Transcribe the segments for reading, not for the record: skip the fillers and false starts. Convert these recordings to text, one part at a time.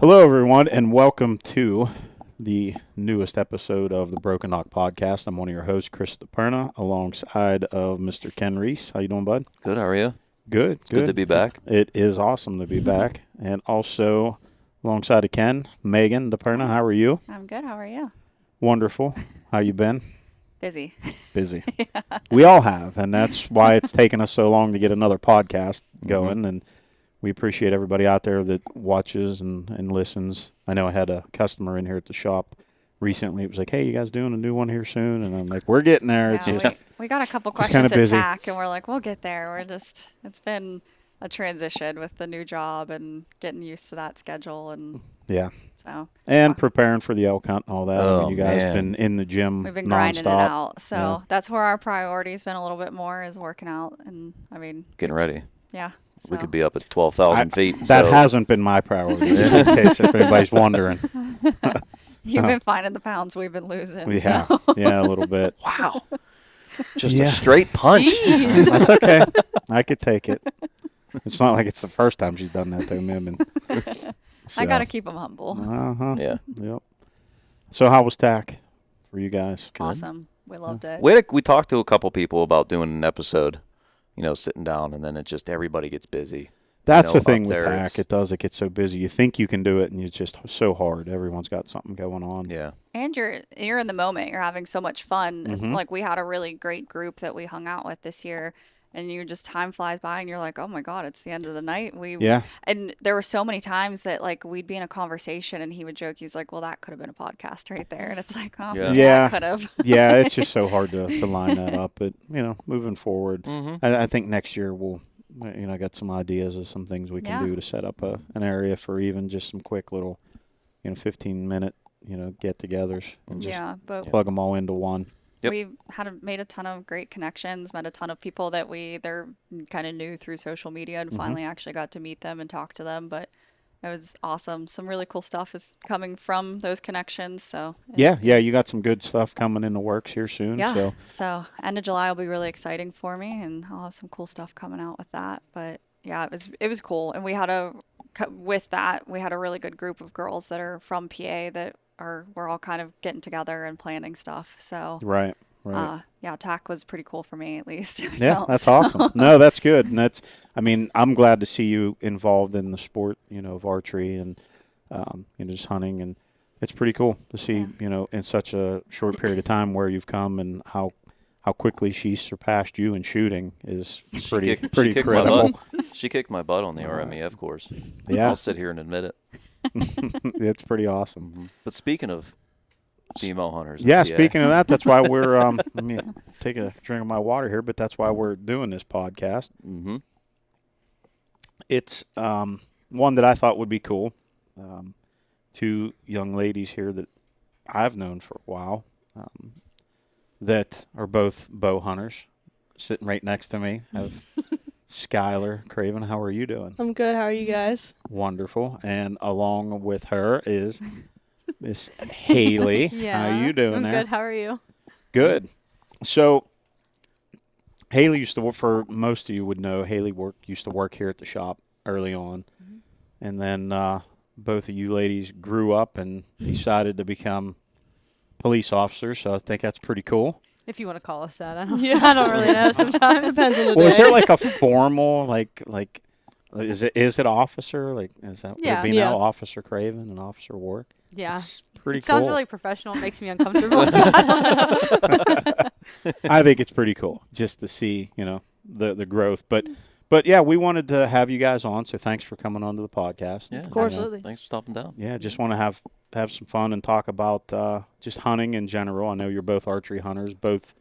Hello, everyone, and welcome to the newest episode of the Broken Knock Podcast. I'm one of your hosts, Chris DePerna, alongside of Mr. Ken Reese. How you doing, bud? Good, how are you? Good, It's good to be back. It is awesome to be back. And also, alongside of Ken, Megan DePerna. How are you? I'm good. How are you? Wonderful. How you been? Busy. Busy. Yeah. We all have, and that's why it's taken us so long to get another podcast going. And we appreciate everybody out there that watches and listens. I know I had a customer in here at the shop recently. It was like, hey, you guys doing a new one here soon? And I'm like, we're getting there. Yeah, It's just we got a couple questions at busy. TAC, and we're like, we'll get there. It's been a transition with the new job and getting used to that schedule. And yeah. So. And preparing for the elk hunt and all that. I mean, you guys have been in the gym We've been nonstop. grinding it out. So that's where our priority's been a little bit more is working out. And, I mean. Getting ready. Yeah. So. We could be up at 12,000 feet. That hasn't been my priority, just in case if anybody's wondering. You've been finding the pounds we've been losing. Yeah, so. yeah, a little bit. Wow. Just a straight punch. That's okay. I could take it. It's not like it's the first time she's done that, though, Mim. So. I got to keep them humble. Uh-huh. Yeah. Yep. So how was TAC for you guys? Good. Awesome. We loved it. We talked to a couple people about doing an episode, sitting down, and then it just everybody gets busy. That's the thing with TAC. It gets so busy. You think you can do it, and it's just so hard. Everyone's got something going on. Yeah. And you're in the moment. You're having so much fun. It's like we had a really great group that we hung out with this year, and time flies by, and you're like, oh my God, it's the end of the night. And there were so many times that like we'd be in a conversation, and he would joke. He's like, well, that could have been a podcast right there, and it's like, oh yeah, could have. Yeah, it's just so hard to line that up. But moving forward, I think next year we'll. I got some ideas of some things we can do to set up an area for even just some quick little, 15-minute, get-togethers and just plug them all into one. Yep. We made a ton of great connections, met a ton of people that they're kind of new through social media and finally actually got to meet them and talk to them. But it was awesome. Some really cool stuff is coming from those connections. So yeah, you got some good stuff coming in the works here soon. Yeah. So end of July will be really exciting for me, and I'll have some cool stuff coming out with that. But yeah, it was cool, and we had a really good group of girls that are from PA that we're all kind of getting together and planning stuff. So right. Yeah, TAC was pretty cool for me at least. That's awesome. No, that's good. And I'm glad to see you involved in the sport, of archery and, just hunting. And it's pretty cool to see, in such a short period of time where you've come and how quickly she surpassed you in shooting is pretty incredible. She kicked my butt on the RMEF course. Yeah. I'll sit here and admit it. It's pretty awesome. But speaking of female hunters. Yeah, speaking of that, that's why we're let me take a drink of my water here, but that's why we're doing this podcast. Mm-hmm. It's one that I thought would be cool. Two young ladies here that I've known for a while that are both bow hunters sitting right next to me. I have Skyler, Craven. How are you doing? I'm good. How are you guys? Wonderful. And along with her is Miss Hailey. Yeah. How are you doing I'm there? good. How are you? Good. So Hailey used to work, for most of you would know, Hailey used to work here at the shop early on. And then both of you ladies grew up and decided to become police officers. So I think that's pretty cool. If you want to call us that. I don't really know. Sometimes depends on the day. Is there like a formal, like is it officer? Like, is that would it be now Officer Craven and Officer Work? Yeah. It's pretty it cool. Sounds really professional. It makes me uncomfortable. So I think it's pretty cool just to see, the growth. But yeah, we wanted to have you guys on, so thanks for coming on to the podcast. Yeah, of course. Thanks for stopping down. Yeah, just want to have some fun and talk about just hunting in general. I know you're both archery hunters, both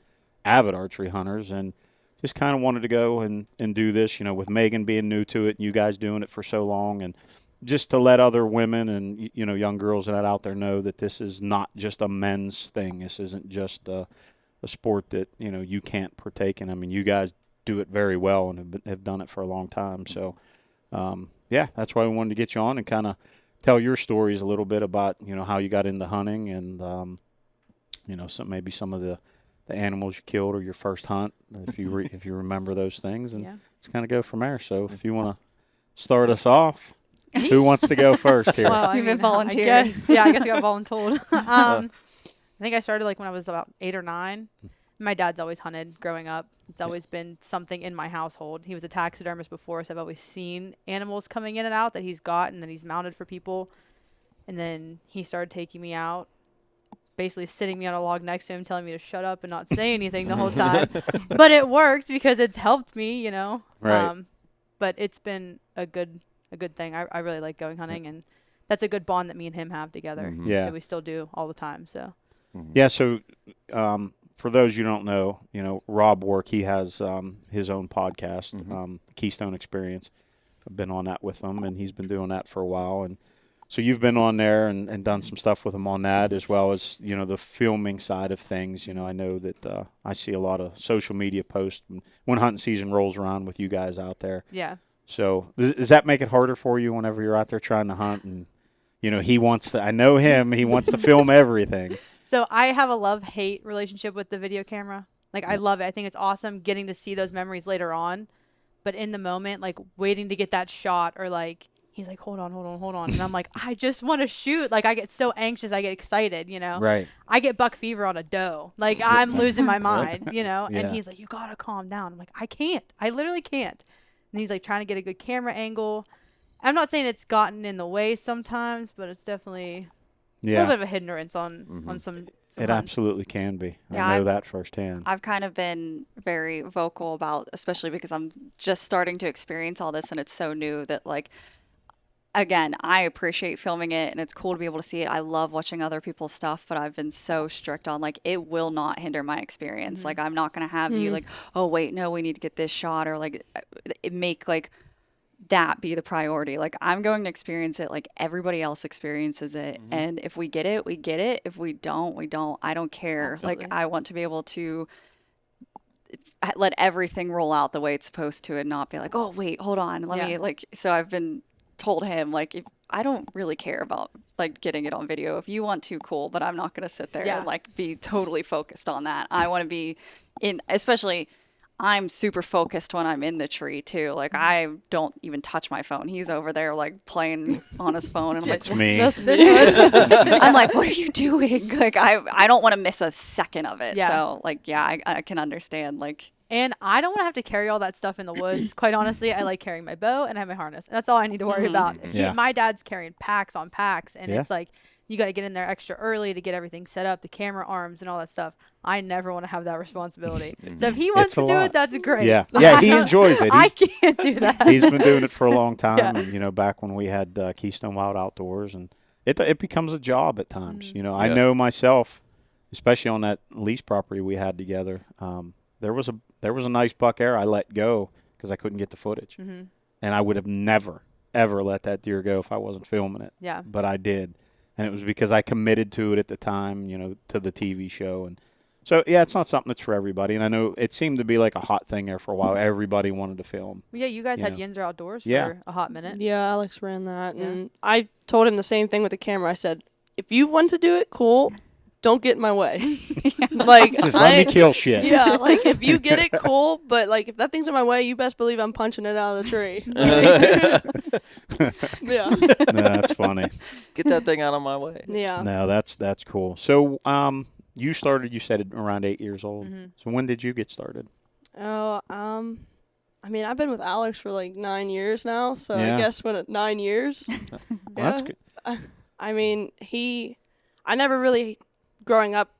avid archery hunters, and just kind of wanted to go and do this, with Megan being new to it and you guys doing it for so long, and just to let other women and, young girls that out there know that this is not just a men's thing. This isn't just a sport that, you can't partake in. I mean, you guys do it very well and have done it for a long time. So, that's why we wanted to get you on and kind of tell your stories a little bit about, how you got into hunting and, maybe some of the animals you killed or your first hunt, if you if you remember those things, and just kind of go from there. So if you want to start us off. Who wants to go first here? Well, You've been volunteering. I guess I got voluntold. I think I started like when I was about 8 or 9. My dad's always hunted growing up. It's always been something in my household. He was a taxidermist before, so I've always seen animals coming in and out that he's got and that he's mounted for people. And then he started taking me out, basically sitting me on a log next to him, telling me to shut up and not say anything the whole time. But it worked because it's helped me, Right. But it's been a good thing. I really like going hunting, and that's a good bond that me and him have together. Yeah. That we still do all the time. So. Yeah. So, for those you don't know, Rob Work, he has his own podcast, Keystone Experience. I've been on that with him, and he's been doing that for a while. And so you've been on there and done some stuff with him on that, as well as, the filming side of things. I know that I see a lot of social media posts when hunting season rolls around with you guys out there. Yeah. So does that make it harder for you whenever you're out there trying to hunt? And, he wants to – I know him. He wants to film everything. So I have a love-hate relationship with the video camera. Like, I love it. I think it's awesome getting to see those memories later on. But in the moment, like, waiting to get that shot, or, like, he's like, hold on. And I'm like, I just want to shoot. Like, I get so anxious. I get excited, Right. I get buck fever on a doe. Like, I'm losing my mind, Yeah. And he's like, you got to calm down. I'm like, I can't. I literally can't. And he's, like, trying to get a good camera angle. I'm not saying it's gotten in the way sometimes, but it's definitely a little bit of a hindrance on some It absolutely can be. Yeah, I know that firsthand. I've kind of been very vocal about, especially because I'm just starting to experience all this and it's so new that, like, again, I appreciate filming it and it's cool to be able to see it. I love watching other people's stuff, but I've been so strict on, like, it will not hinder my experience. Like, I'm not going to have you like, oh, wait, no, we need to get this shot, or like make like that be the priority. Like, I'm going to experience it like everybody else experiences it. And if we get it, we get it. If we don't, we don't. I don't care. Absolutely. Like, I want to be able to let everything roll out the way it's supposed to and not be like, oh, wait, hold on. Let me, like, so I've been told him, like, if I don't really care about, like, getting it on video. If you want to, cool, but I'm not going to sit there and, like, be totally focused on that. I want to be especially I'm super focused when I'm in the tree too. Like, I don't even touch my phone. He's over there like playing on his phone, and I'm like, me. That's me. I'm like, what are you doing? Like, I don't want to miss a second of it. Yeah. So like, yeah, I can understand. Like, And I don't want to have to carry all that stuff in the woods. Quite honestly, I like carrying my bow and I have my harness. And that's all I need to worry about. Yeah. My dad's carrying packs on packs, and Yeah. it's like you got to get in there extra early to get everything set up, the camera arms and all that stuff. I never want to have that responsibility. So if he wants to do it, that's great. Yeah, yeah, he enjoys it. I can't do that. He's been doing it for a long time, Yeah. and, you know, back when we had Keystone Wild Outdoors, and it becomes a job at times. Mm-hmm. You know, I know myself, especially on that lease property we had together. There was a nice buck arrow I let go because I couldn't get the footage, Mm-hmm. and I would have never ever let that deer go if I wasn't filming it. Yeah. But I did, and it was because I committed to it at the time. You know, to the TV show, and so yeah, it's not something that's for everybody. And I know it seemed to be like a hot thing there for a while. Everybody wanted to film. Yeah, you guys You had know. Yinzer Outdoors Yeah. for a hot minute. Yeah, Alex ran that, Yeah. and I told him the same thing with the camera. I said, if you want to do it, cool. Don't get in my way. Like, Just let me kill shit. Yeah, like if you get it, cool. But like if that thing's in my way, you best believe I'm punching it out of the tree. Yeah. No, that's funny. Get that thing out of my way. Yeah. No, that's cool. So, you started. You said around 8 years old. Mm-hmm. So when did you get started? Oh, I mean, I've been with Alex for like 9 years now, so Yeah. I guess when 9 years. Well, that's good. I mean, I never really, growing up,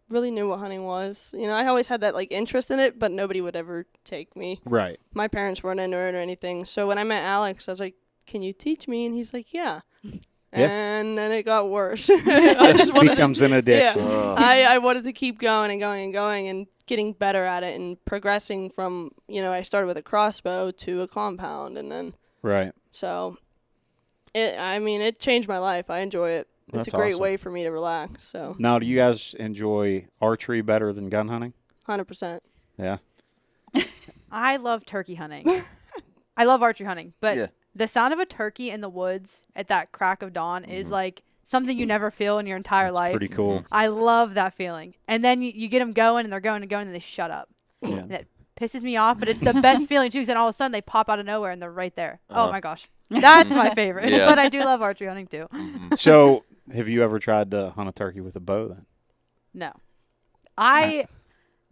really knew what hunting was. You know, I always had that like interest in it, but nobody would ever take me. Right. My parents weren't into it or anything. So when I met Alex, I was like, "Can you teach me?" And he's like, "Yeah." Yeah. And then it got worse. I just wanted Becomes an addiction. Yeah. I wanted to keep going and going and going and getting better at it and progressing from, you know, I started with a crossbow to a compound, and then Right. so it changed my life. I enjoy it. That's It's a great awesome. way for me to relax. So Now, do you guys enjoy archery better than gun hunting? 100%. Yeah. I love turkey hunting. I love archery hunting, but Yeah. the sound of a turkey in the woods at that crack of dawn is like something you never feel in your entire life. Pretty cool. I love that feeling. And then you get them going, and they're going and going, and they shut up. Yeah. And it pisses me off, but it's the best feeling too, because then all of a sudden they pop out of nowhere and they're right there. Oh my gosh. That's my favorite. Yeah. But I do love archery hunting too. So, have you ever tried to hunt a turkey with a bow then? No. I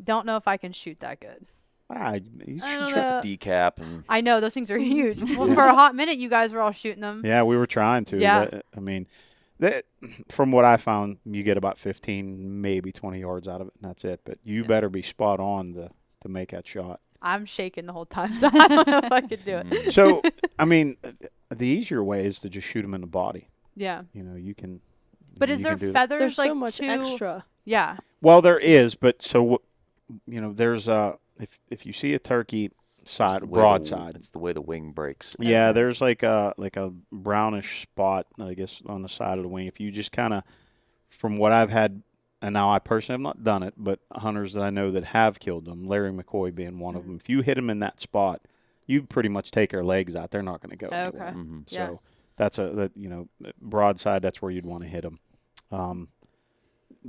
don't know if I can shoot that good. You I should don't try- know. Decap and I know those things are huge. Well, for a hot minute, you guys were all shooting them. Yeah, we were trying to. Yeah. I mean, from what I found, you get about 15, maybe 20 yards out of it, and that's it. But you better be spot on to make that shot. I'm shaking the whole time, so I don't know if I could do it. So, I mean, the easier way is to just shoot them in the body. Yeah. You can. But is you there can do that. feathers There's like so much too? extra. Yeah. Well, there is, but so there's if you see a turkey broadside. It's the way the wing breaks. Yeah, there's like a brownish spot, I guess, on the side of the wing. If you just kind of, from what I've had, and now I personally have not done it, but hunters that I know that have killed them, Larry McCoy being one of them, if you hit them in that spot, you pretty much take their legs out. They're not going to go anywhere. Okay. Mm-hmm. So Yeah. that's broadside. That's where you'd want to hit them.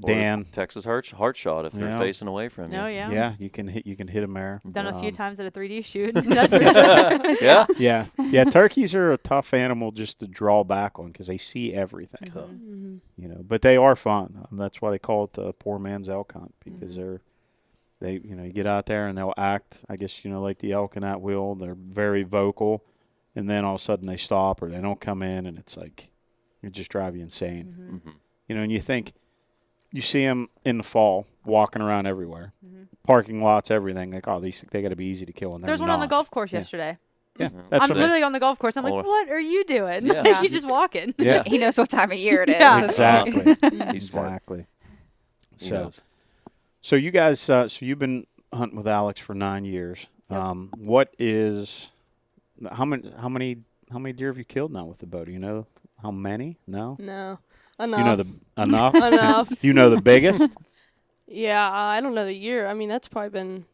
Dan, Texas heart shot if they're Yeah. facing away from you. No, yeah. yeah, you can hit them there. Done a few Um, times at a 3D shoot. That's for sure. Yeah. Yeah. Turkeys are a tough animal just to draw back on because they see everything. Mm-hmm. But they are fun. That's why they call it the poor man's elk hunt because they you get out there and they'll act, I guess, like the elk in that wheel. They're very vocal, and then all of a sudden they stop or they don't come in, and it's like it just drive you insane. Mm-hmm. And you think you see them in the fall walking around everywhere, parking lots, everything. Like, oh, they got to be easy to kill. And There's one on the golf course yesterday. Yeah, I'm literally on the golf course. I'm like, what are you doing? Yeah. Like, he's just walking. Yeah, He knows what time of year it is. Yeah. It's- exactly. He's smart. Exactly. He So, knows. so you guys, so you've been hunting with Alex for 9 years. Yep. What is how many deer have you killed now with the bow? Do you know how many? No. No. Enough. You know enough. Enough. You know the biggest. Yeah, I don't know the year. I mean, that's probably been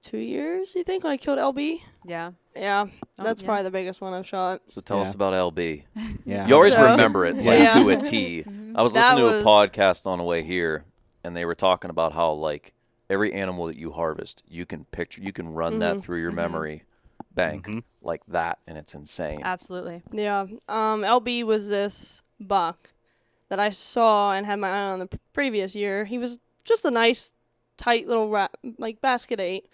2 years, you think, when I killed LB? Yeah. Yeah, that's yeah. probably the biggest one I've shot. So tell us about LB. Yeah. You always So- remember it like Yeah. to a T. I was That listening to a was- podcast on the way here, and they were talking about how like every animal that you harvest, you can run that through your memory bank like that, and it's insane. Absolutely. Yeah. LB was this buck that I saw and had my eye on the previous year. He was just a nice, tight little basket 8.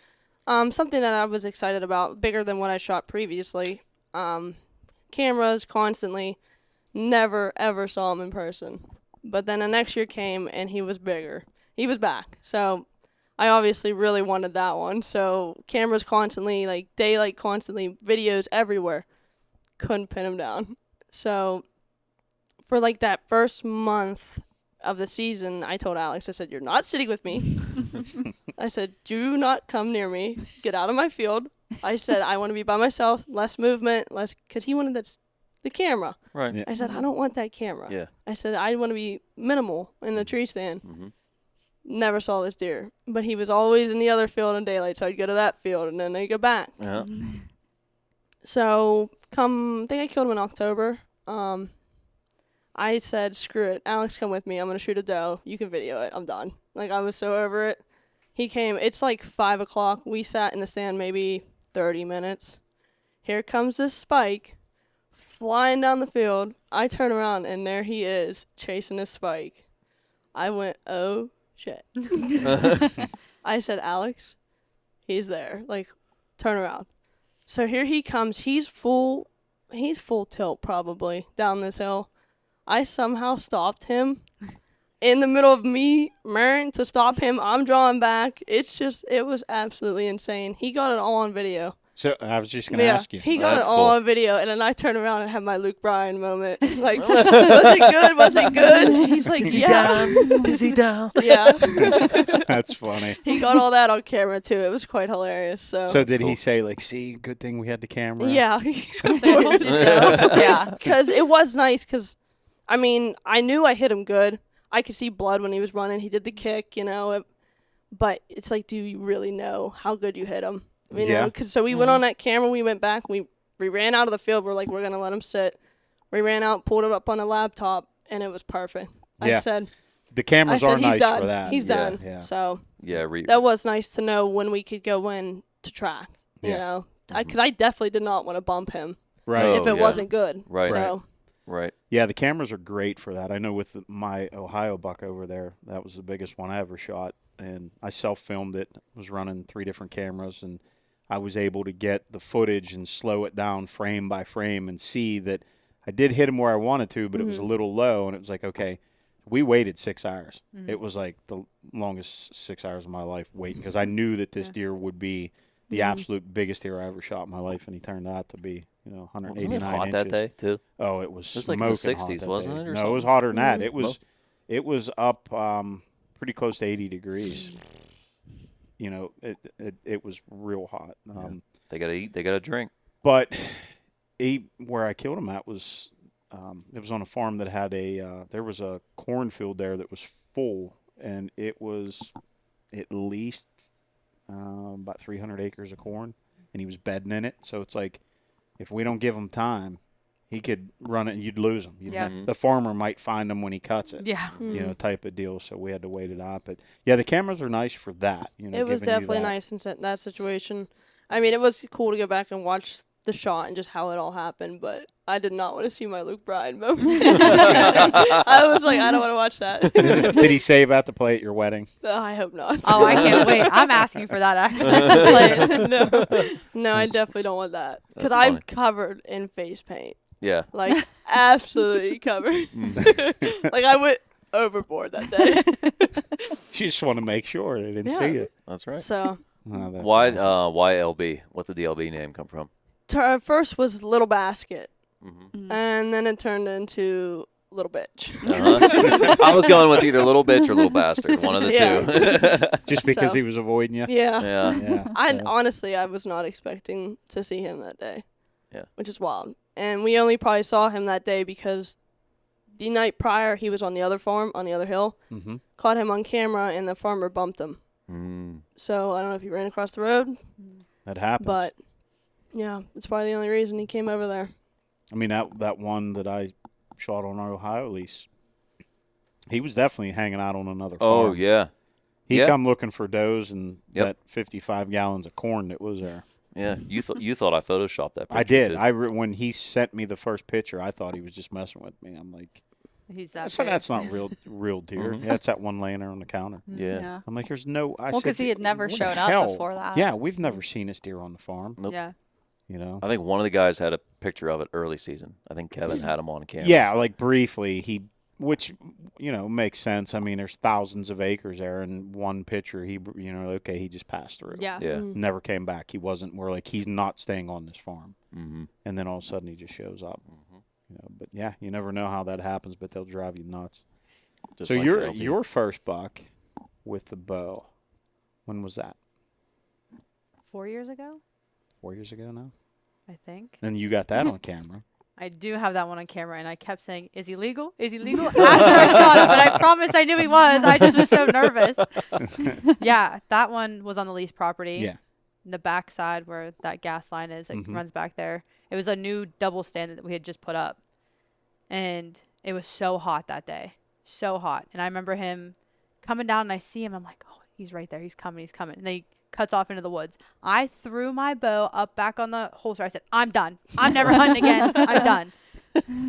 Something that I was excited about, bigger than what I shot previously. Cameras constantly, never ever saw him in person. But then the next year came and he was bigger. He was back. So I obviously really wanted that one. So cameras constantly, like daylight constantly, videos everywhere. Couldn't pin him down. So for like that first month of the season, I told Alex, I said, "You're not sitting with me." I said, "Do not come near me. Get out of my field." I said, "I want to be by myself, less movement, less," because he wanted the camera. Right. Yeah. I said, "I don't want that camera." Yeah. I said, "I want to be minimal in the tree stand." Never saw this deer, but he was always in the other field in daylight, so I'd go to that field and then I'd go back. Yeah. So I think I killed him in October. I said, "Screw it, Alex, come with me. I'm gonna shoot a doe. You can video it. I'm done." Like, I was so over it. He came. It's like 5 o'clock. We sat in the stand maybe 30 minutes. Here comes this spike flying down the field. I turn around and there he is chasing this spike. I went, "Oh shit." I said, "Alex, he's there. Like, turn around." So here he comes. He's full tilt probably down this hill. I somehow stopped him in the middle of me marrying to stop him. I'm drawing back. It was absolutely insane. He got it all on video. So I was just going to ask you. He got That's it all cool. on video, and then I turned around and had my Luke Bryan moment. Like, was it good? Was it good? He's like, "Yeah." Is he down? Yeah. That's funny. He got all that on camera, too. It was quite hilarious. So did he say, like, "See, good thing we had the camera"? Yeah. yeah. Because it was nice because, I mean, I knew I hit him good. I could see blood when he was running. He did the kick, but it's like, do you really know how good you hit him? You know, because so we went on that camera. We went back. We ran out of the field. We're like, we're going to let him sit. We ran out, pulled it up on a laptop, and it was perfect. Yeah. I said, The cameras are he's nice done. for that. He's done. Yeah. So Yeah. that was nice to know when we could go in to track, you know. Because I definitely did not want to bump him. Right. if it wasn't good. Right. So. Right. Yeah, the cameras are great for that. I know with my Ohio buck over there, that was the biggest one I ever shot. And I self-filmed it, was running 3 different cameras, and I was able to get the footage and slow it down frame by frame and see that I did hit him where I wanted to, but it was a little low. And it was like, okay, we waited 6 hours. It was like the longest 6 hours of my life waiting because I knew that this deer would be the absolute biggest deer I ever shot in my life, and he turned out to be, 189 Wasn't it hot inches. that day too? Oh, it was like in the smoking hot 60s, that wasn't day. it, or No, something? it was hotter than that. It was up pretty close to 80 degrees. It was real hot. They gotta eat. They gotta drink. But where I killed him at was it was on a farm that had there was a cornfield there that was full, and it was at least about 300 acres of corn, and he was bedding in it. So it's like, if we don't give him time, he could run it and you'd lose him. The farmer might find him when he cuts it. Yeah. Type of deal. So we had to wait it out. But yeah, the cameras are nice for that. It was definitely nice in that situation. I mean, it was cool to go back and watch the shot and just how it all happened, but I did not want to see my Luke Bryan moment. I was like, I don't want to watch that. Did he save at the play at your wedding? I hope not. Oh, I can't wait. I'm asking for that actually. No, I definitely don't want that because That's I'm funny. covered in face paint, Yeah. like absolutely covered. Like I went overboard that day. You just want to make sure they didn't Yeah. see it. That's right. So Oh, that's Why? awesome. Why LB? What did the LB name come from? first was Little Basket, Mm-hmm. and then it turned into Little Bitch. I was going with either little bitch or little bastard, one of the two. Just because So- he was avoiding you? Yeah. Yeah. Yeah. Honestly, I was not expecting to see him that day. Yeah. Which is wild. And we only probably saw him that day because the night prior he was on the other farm, on the other hill. Mm-hmm. Caught him on camera and the farmer bumped him. Mm. So I don't know if he ran across the road, That happens. but yeah, that's probably the only reason he came over there. I mean, that one that I shot on our Ohio lease, he was definitely hanging out on another farm. Oh yeah. He Yeah. come looking for does and Yep. that 55 gallons of corn that was there. Yeah. You thought I photoshopped that picture? I did. Too. When he sent me the first picture, I thought he was just messing with me. I'm like, He's that so big. that's not real deer. Mhm. Yeah, it's that one laying there on the counter. Yeah. I'm like, there's no. I Well, said, 'cause he had never "What the shown up hell?" before that. Yeah, we've never seen this deer on the farm. Nope. Yeah. I think one of the guys had a picture of it early season. I think Kevin had him on camera. Yeah, like briefly, which makes sense. I mean, there's thousands of acres there, and one picture, he just passed through. Yeah. Yeah. Never came back. We're like, he's not staying on this farm. Mm-hmm. And then all of a sudden he just shows up. But yeah, you never know how that happens, but they'll drive you nuts. Just So like your LB. your first buck with the bow, when was that? 4 years ago, 4 years ago now? I think. And you got that on camera. I do have that one on camera, and I kept saying, "Is he legal? Is he legal?" After I shot him, but I promised I knew he was. I just was so nervous. Yeah, that one was on the lease property. Yeah. The back side where that gas line is, it runs back there. It was a new double stand that we had just put up, and it was so hot that day, so hot. And I remember him coming down, and I see him. I'm like, "Oh, he's right there. He's coming. He's coming." And they cuts off into the woods. I threw my bow up back on the holster. I said, "I'm done. I'm never hunting again. I'm done."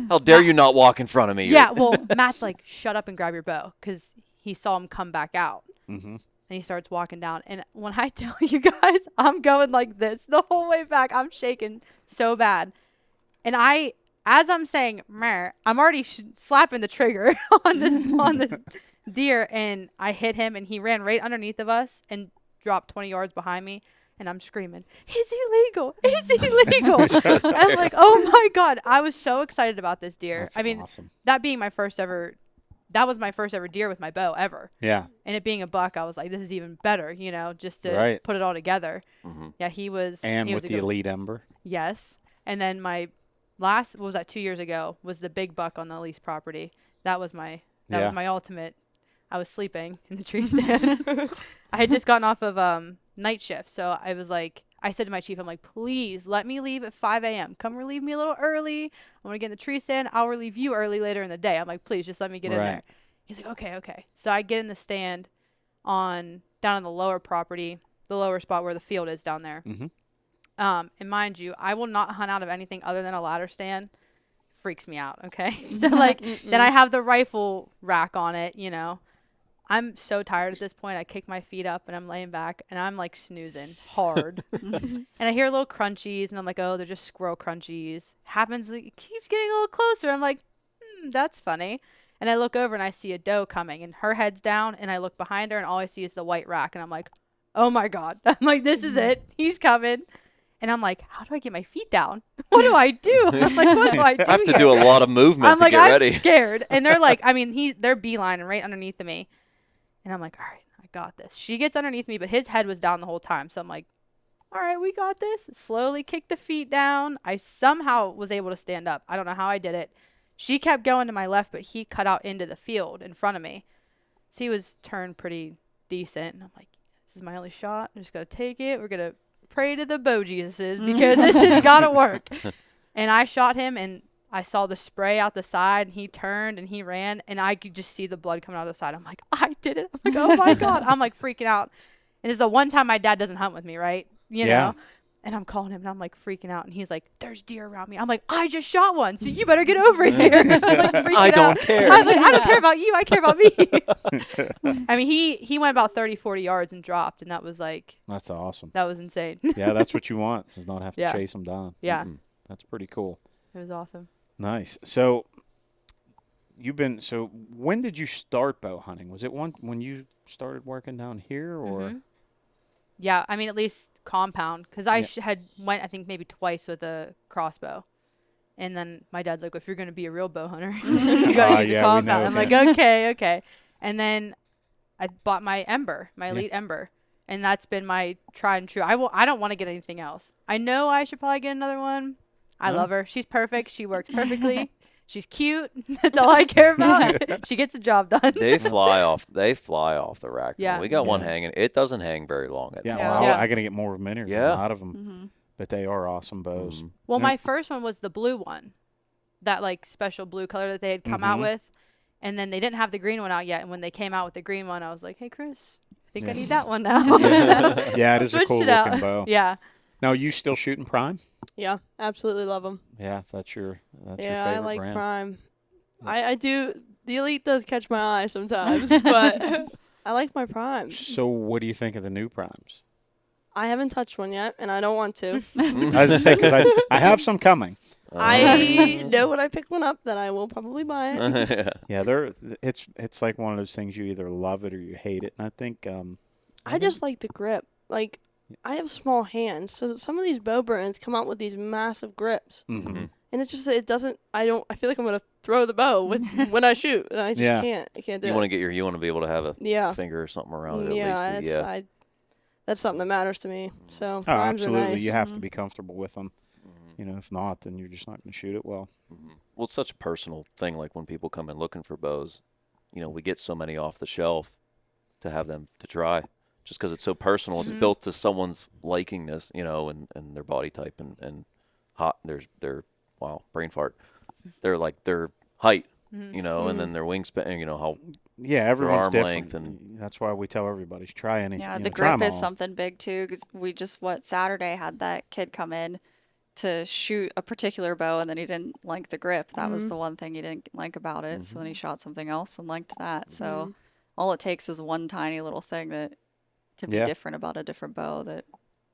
How dare you not walk in front of me? Yeah, well, Matt's like, "Shut up and grab your bow," because he saw him come back out. Mm-hmm. And he starts walking down. And when I tell you guys, I'm going like this the whole way back. I'm shaking so bad. And as I'm saying, "Meh," I'm already slapping the trigger on this deer. And I hit him, and he ran right underneath of us and dropped 20 yards behind me. And I'm screaming, "Is he legal? Is he legal?" I'm like, "Oh my God." I was so excited about this deer. That's I mean, awesome. that being my first ever, that was my first ever deer with my bow ever. Yeah. And it being a buck, I was like, this is even better, just to Right. put it all together. Mm-hmm. Yeah, he was. And he with was a the good one. Elite Ember. Yes. And then my last, what was that, 2 years ago, was the big buck on the lease property. That was my ultimate. I was sleeping in the tree stand. I had just gotten off of night shift. So I was like, I said to my chief, I'm like, "Please let me leave at 5 a.m. Come relieve me a little early. I want to get in the tree stand. I'll relieve you early later in the day." I'm like, "Please just let me get in there." He's like, okay. So I get in the stand down on the lower property, the lower spot where the field is down there. Mm-hmm. And mind you, I will not hunt out of anything other than a ladder stand. Freaks me out. Okay. So like, then I have the rifle rack on it, you know. I'm so tired at this point. I kick my feet up and I'm laying back and I'm like snoozing hard. And I hear little crunchies and I'm like, oh, they're just squirrel crunchies. It keeps getting a little closer. I'm like, that's funny. And I look over and I see a doe coming and her head's down and I look behind her and all I see is the white rack and I'm like, oh my God. I'm like, this is it. He's coming. And I'm like, how do I get my feet down? What do I do? I'm like, what do I do? I have to do a lot of movement to get ready. I'm scared. And they're like, I mean, they're beelining right underneath of me. And I'm like, all right, I got this. She gets underneath me, but his head was down the whole time. So I'm like, all right, we got this. Slowly kick the feet down. I somehow was able to stand up. I don't know how I did it. She kept going to my left, but he cut out into the field in front of me. So he was turned pretty decent. And I'm like, this is my only shot. I'm just going to take it. We're going to pray to the Bo Jesuses because this has got to work. And I shot him, and I saw the spray out the side, and he turned, and he ran, and I could just see the blood coming out of the side. I'm like, I did it. I'm like, oh, my God. I'm, like, freaking out. And this is the one time my dad doesn't hunt with me, right? You know? And I'm calling him, and I'm, like, freaking out. And he's like, there's deer around me. I'm like, I just shot one, so you better get over here. I'm, like, freaking I don't out. care. I'm like, I don't care about you. I care about me. I mean, he went about 30, 40 yards and dropped, and that was, like. That's awesome. That was insane. Yeah, that's what you want, is not have to Yeah. chase them down. Yeah. That's pretty cool. It was awesome. Nice. So when did you start bow hunting? Was it when you started working down here, or? Yeah, I mean, at least compound, because I had went, I think, maybe twice with a crossbow. And then my dad's like, well, if you're going to be a real bow hunter, you got to use a compound. I'm like, okay. And then I bought my Ember, my Elite Ember. And that's been my tried and true. I don't want to get anything else. I know I should probably get another one. I love her. She's perfect. She works perfectly. She's cute. That's all I care about. She gets the job done. They fly off the rack. Yeah. We got one hanging. It doesn't hang very long. Well, Yeah. I got to get more of them in here. Yeah. A lot of them. But they are awesome bows. Well, my first one was the blue one, that like special blue color that they had come out with. And then they didn't have the green one out yet. And when they came out with the green one, I was like, hey, Chris, I think I need that one now. Yeah, it is a cool looking bow. Yeah. Now, are you still shooting Prime? Yeah, absolutely love them. Yeah, that's your favorite I like brand. Prime. I do. The Elite does catch my eye sometimes, but I like my Prime. So what do you think of the new Primes? I haven't touched one yet, and I don't want to. I was going to say, because I have some coming. I know when I pick one up that I will probably buy it. Yeah, it's like one of those things, you either love it or you hate it. And I think I just like the grip. Like, I have small hands, so some of these bow brands come out with these massive grips. Mm-hmm. And it's just, it doesn't, I feel like I'm going to throw the bow when I shoot. And I just can't. I can't do it. You want to be able to have a finger or something around it at least. That's something that matters to me. So primes absolutely. are nice. You have to be comfortable with them. You know, if not, then you're just not going to shoot it well. Well, it's such a personal thing. Like when people come in looking for bows, you know, we get so many off the shelf to have them to try. Just because it's so personal, it's built to someone's likingness, you know, and their body type and hot. Their brain fart. They're like their height, you know, and then their wingspan, you know, how everyone's arm different. length, and that's why we tell everybody to try anything. Yeah, the grip is something big too, because we just Saturday had that kid come in to shoot a particular bow, and then he didn't like the grip. That was the one thing he didn't like about it. So then he shot something else and liked that. So all it takes is one tiny little thing that can be different about a different bow. That.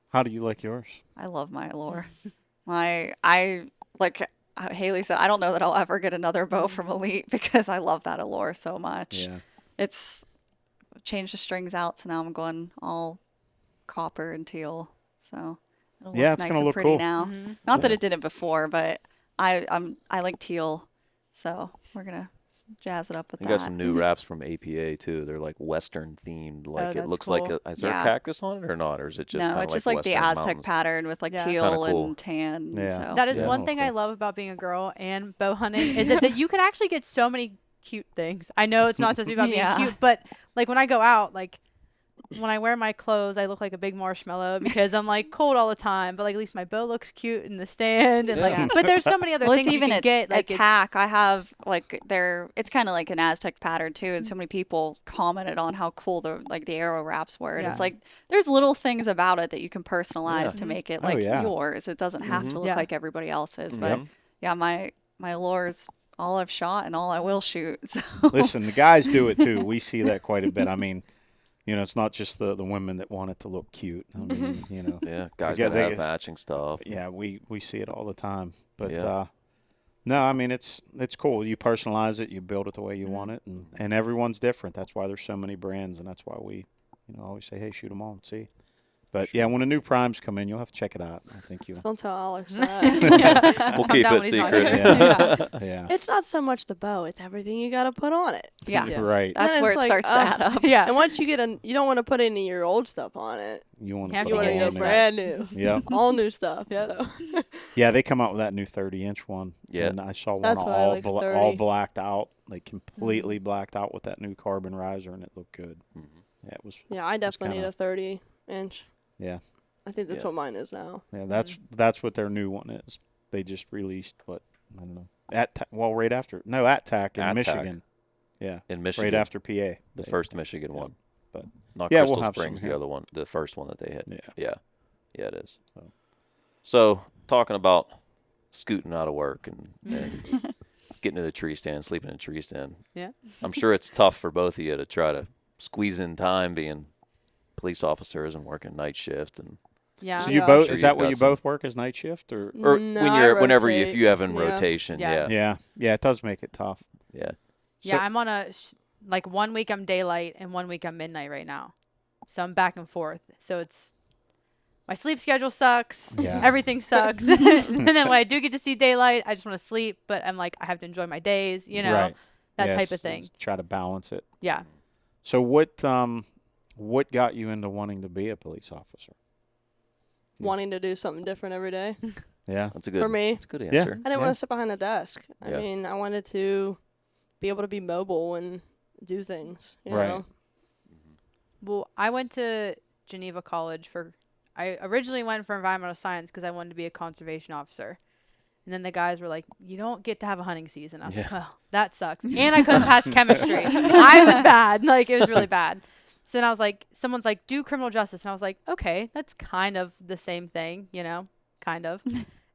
How do you like yours? I love my Allure. I like Hailey said, I don't know that I'll ever get another bow from Elite because I love that Allure so much. Yeah. It's changed the strings out, so now I'm going all copper and teal. So it'll look it's nice gonna and look pretty cool. now. Not that it didn't before, but I like teal, so we're gonna jazz it up with they that. got some new wraps from APA too. They're like Western themed. Like it looks cool. like is there a cactus on it or not, or is it just no? It's just like the Western Aztec mountains? pattern with like Yeah. teal Kinda cool. and tan. Yeah. So. That is Yeah. one thing I love about being a girl and bow hunting is that you can actually get so many cute things. I know it's not supposed to be about being cute, but like when I go out, like when I wear my clothes, I look like a big marshmallow because I'm like cold all the time. But like at least my bow looks cute in the stand, and like. But there's so many other things even you can get. Like attack. I have like it's kind of like an Aztec pattern too, and so many people commented on how cool the arrow wraps were. And it's like there's little things about it that you can personalize to make it like yours. It doesn't have to look like everybody else's. But yeah, my lore's all I've shot and all I will shoot. So. Listen, the guys do it too. We see that quite a bit. I mean, it's not just the women that want it to look cute. I mean, Yeah, guys gotta have matching stuff. Yeah, we see it all the time. But no, I mean it's cool. You personalize it, you build it the way you want it, and everyone's different. That's why there's so many brands, and that's why we always say, hey, shoot them all and see. But yeah, when the new primes come in, you'll have to check it out. I think you. Don't tell Alex that. We'll keep it secret. Yeah. It's not so much the bow; it's everything you got to put on it. Yeah. Right. That's where it starts to add up. Yeah. And once you get you don't want to put any of your old stuff on it. You want to to go brand new. Yeah. All new stuff. Yep. So. Yeah, they come out with that new 30-inch one. Yeah. And I saw one That's all blacked out, like completely blacked out with that new carbon riser, and it looked good. Yeah, it was. Yeah, I definitely need a 30-inch. Yeah. I think that's what mine is now. Yeah, that's what their new one is. They just released I don't know. Right after. No, at TAC in Michigan. Yeah. In Michigan. Right after PA. The first Michigan one. But not we'll Crystal have Springs, some the other one, the first one that they hit. Yeah. Yeah, it is. So talking about scooting out of work and getting to the tree stand, sleeping in a tree stand. Yeah. I'm sure it's tough for both of you to try to squeeze in time being police officers and working night shift and. Yeah. So you both is that what you both work as night shift or no, whenever if you have in Yeah. rotation, yeah, it does make it tough. Yeah. Yeah, I'm on like 1 week I'm daylight and 1 week I'm midnight right now. So I'm back and forth. So it's my sleep schedule sucks. Yeah. Everything sucks. And then when I do get to see daylight, I just want to sleep, but I'm like I have to enjoy my days, that type of thing. Try to balance it. Yeah. So what got you into wanting to be a police officer? Wanting to do something different every day. Yeah. That's a good For me. That's a good answer. I didn't want to sit behind a desk. I Yeah. mean, I wanted to be able to be mobile and do things, you Right. know. Well, I went to Geneva College I originally went for environmental science because I wanted to be a conservation officer. And then the guys were like, you don't get to have a hunting season. I was like, well, that sucks. And I couldn't pass chemistry. I was bad. Like, it was really bad. So then I was like, someone's like, do criminal justice. And I was like, okay, that's kind of the same thing, kind of.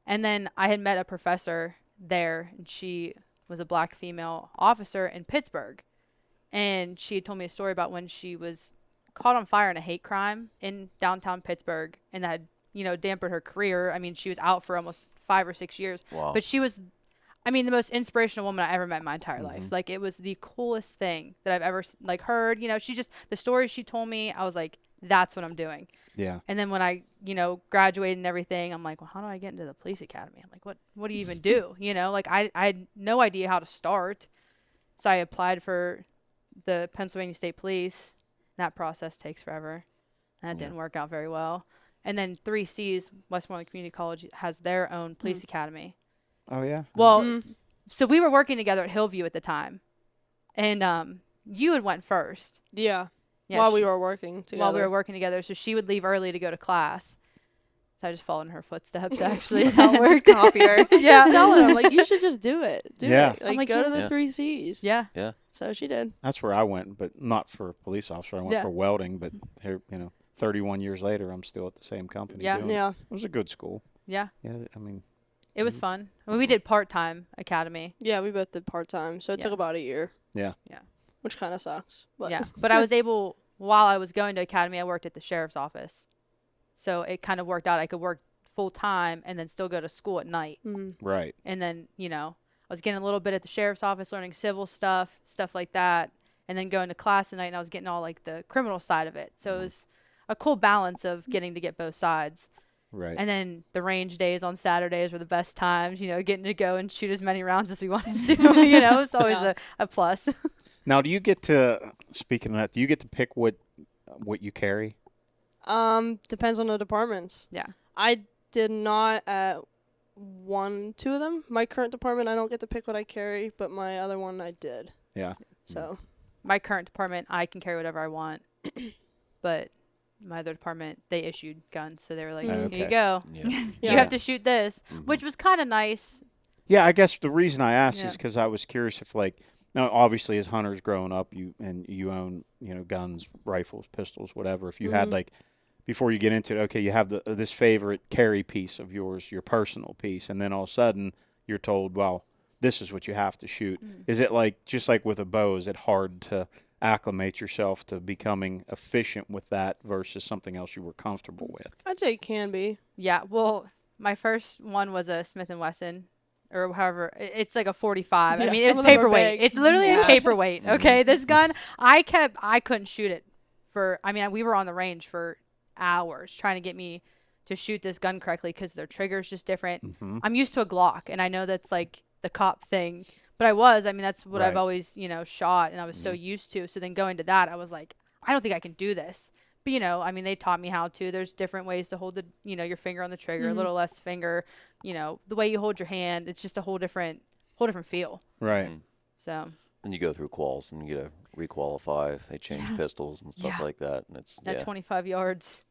And then I had met a professor there, and she was a black female officer in Pittsburgh. And she had told me a story about when she was caught on fire in a hate crime in downtown Pittsburgh, and that had, dampened her career. I mean, she was out for almost 5 or 6 years. Wow. But she was, the most inspirational woman I ever met in my entire life. Like, it was the coolest thing that I've ever, heard. She just, the stories she told me, I was like, that's what I'm doing. Yeah. And then when I, graduated and everything, I'm like, well, how do I get into the police academy? I'm like, what do you even do? I had no idea how to start. So I applied for the Pennsylvania State Police. That process takes forever. And that didn't work out very well. And then 3C's, Westmoreland Community College, has their own police academy. Oh, yeah? Well, so we were working together at Hillview at the time. And you had went first. Yeah. Yeah, While we were working together. While we were working together. So she would leave early to go to class. So I just followed in her footsteps, actually, is how it worked. Just copy her. Yeah. Tell her, like, you should just do it. Do Yeah. it. Like, go to the 3Cs. Yeah. Yeah. So she did. That's where I went, but not for a police officer. I went for welding, but here, 31 years later, I'm still at the same company. Yeah. doing it. Yeah. It was a good school. Yeah. Yeah, I mean. It was fun. We did part-time academy. Yeah, we both did part-time. So it took about a year. Yeah. Yeah. Which kind of sucks. But Yeah. But I was able, while I was going to academy, I worked at the sheriff's office. So it kind of worked out. I could work full-time and then still go to school at night. Right. And then, I was getting a little bit at the sheriff's office, learning civil stuff like that. And then going to class at night, and I was getting all, the criminal side of it. So it was a cool balance of getting to get both sides. Right. And then the range days on Saturdays were the best times, getting to go and shoot as many rounds as we wanted to, it's always a plus. Now, do you get to, speaking of that, do you get to pick what you carry? Depends on the departments. Yeah. I did not at two of them. My current department, I don't get to pick what I carry, but my other one I did. Yeah. So. My current department, I can carry whatever I want. but my other department, they issued guns. So they were like, Okay. here you go. Yeah. You have to shoot this, which was kind of nice. Yeah, I guess the reason I asked Yeah. is because I was curious if, like, now obviously as hunters growing up, you own guns, rifles, pistols, whatever. If you had like before you get into it, okay, you have this favorite carry piece of yours, your personal piece, and then all of a sudden you're told, well, this is what you have to shoot. Is it like just like with a bow? Is it hard to acclimate yourself to becoming efficient with that versus something else you were comfortable with? I'd say it can be. Yeah. Well, my first one was a Smith & Wesson. Or however, it's like a 45. Yeah, I mean, some it's of them are paperweight. big. It's literally a paperweight. Okay, this gun, I couldn't shoot it we were on the range for hours trying to get me to shoot this gun correctly because their trigger's just different. I'm used to a Glock, and I know that's like the cop thing, but that's what I've always, shot, and I was so used to. So then going to that, I was like, I don't think I can do this. But, they taught me how to. There's different ways to hold your finger on the trigger, a little less finger, the way you hold your hand. It's just a whole different feel. Right. So. And you go through quals and you get to requalify if they change pistols and stuff like that. And it's, At 25 yards.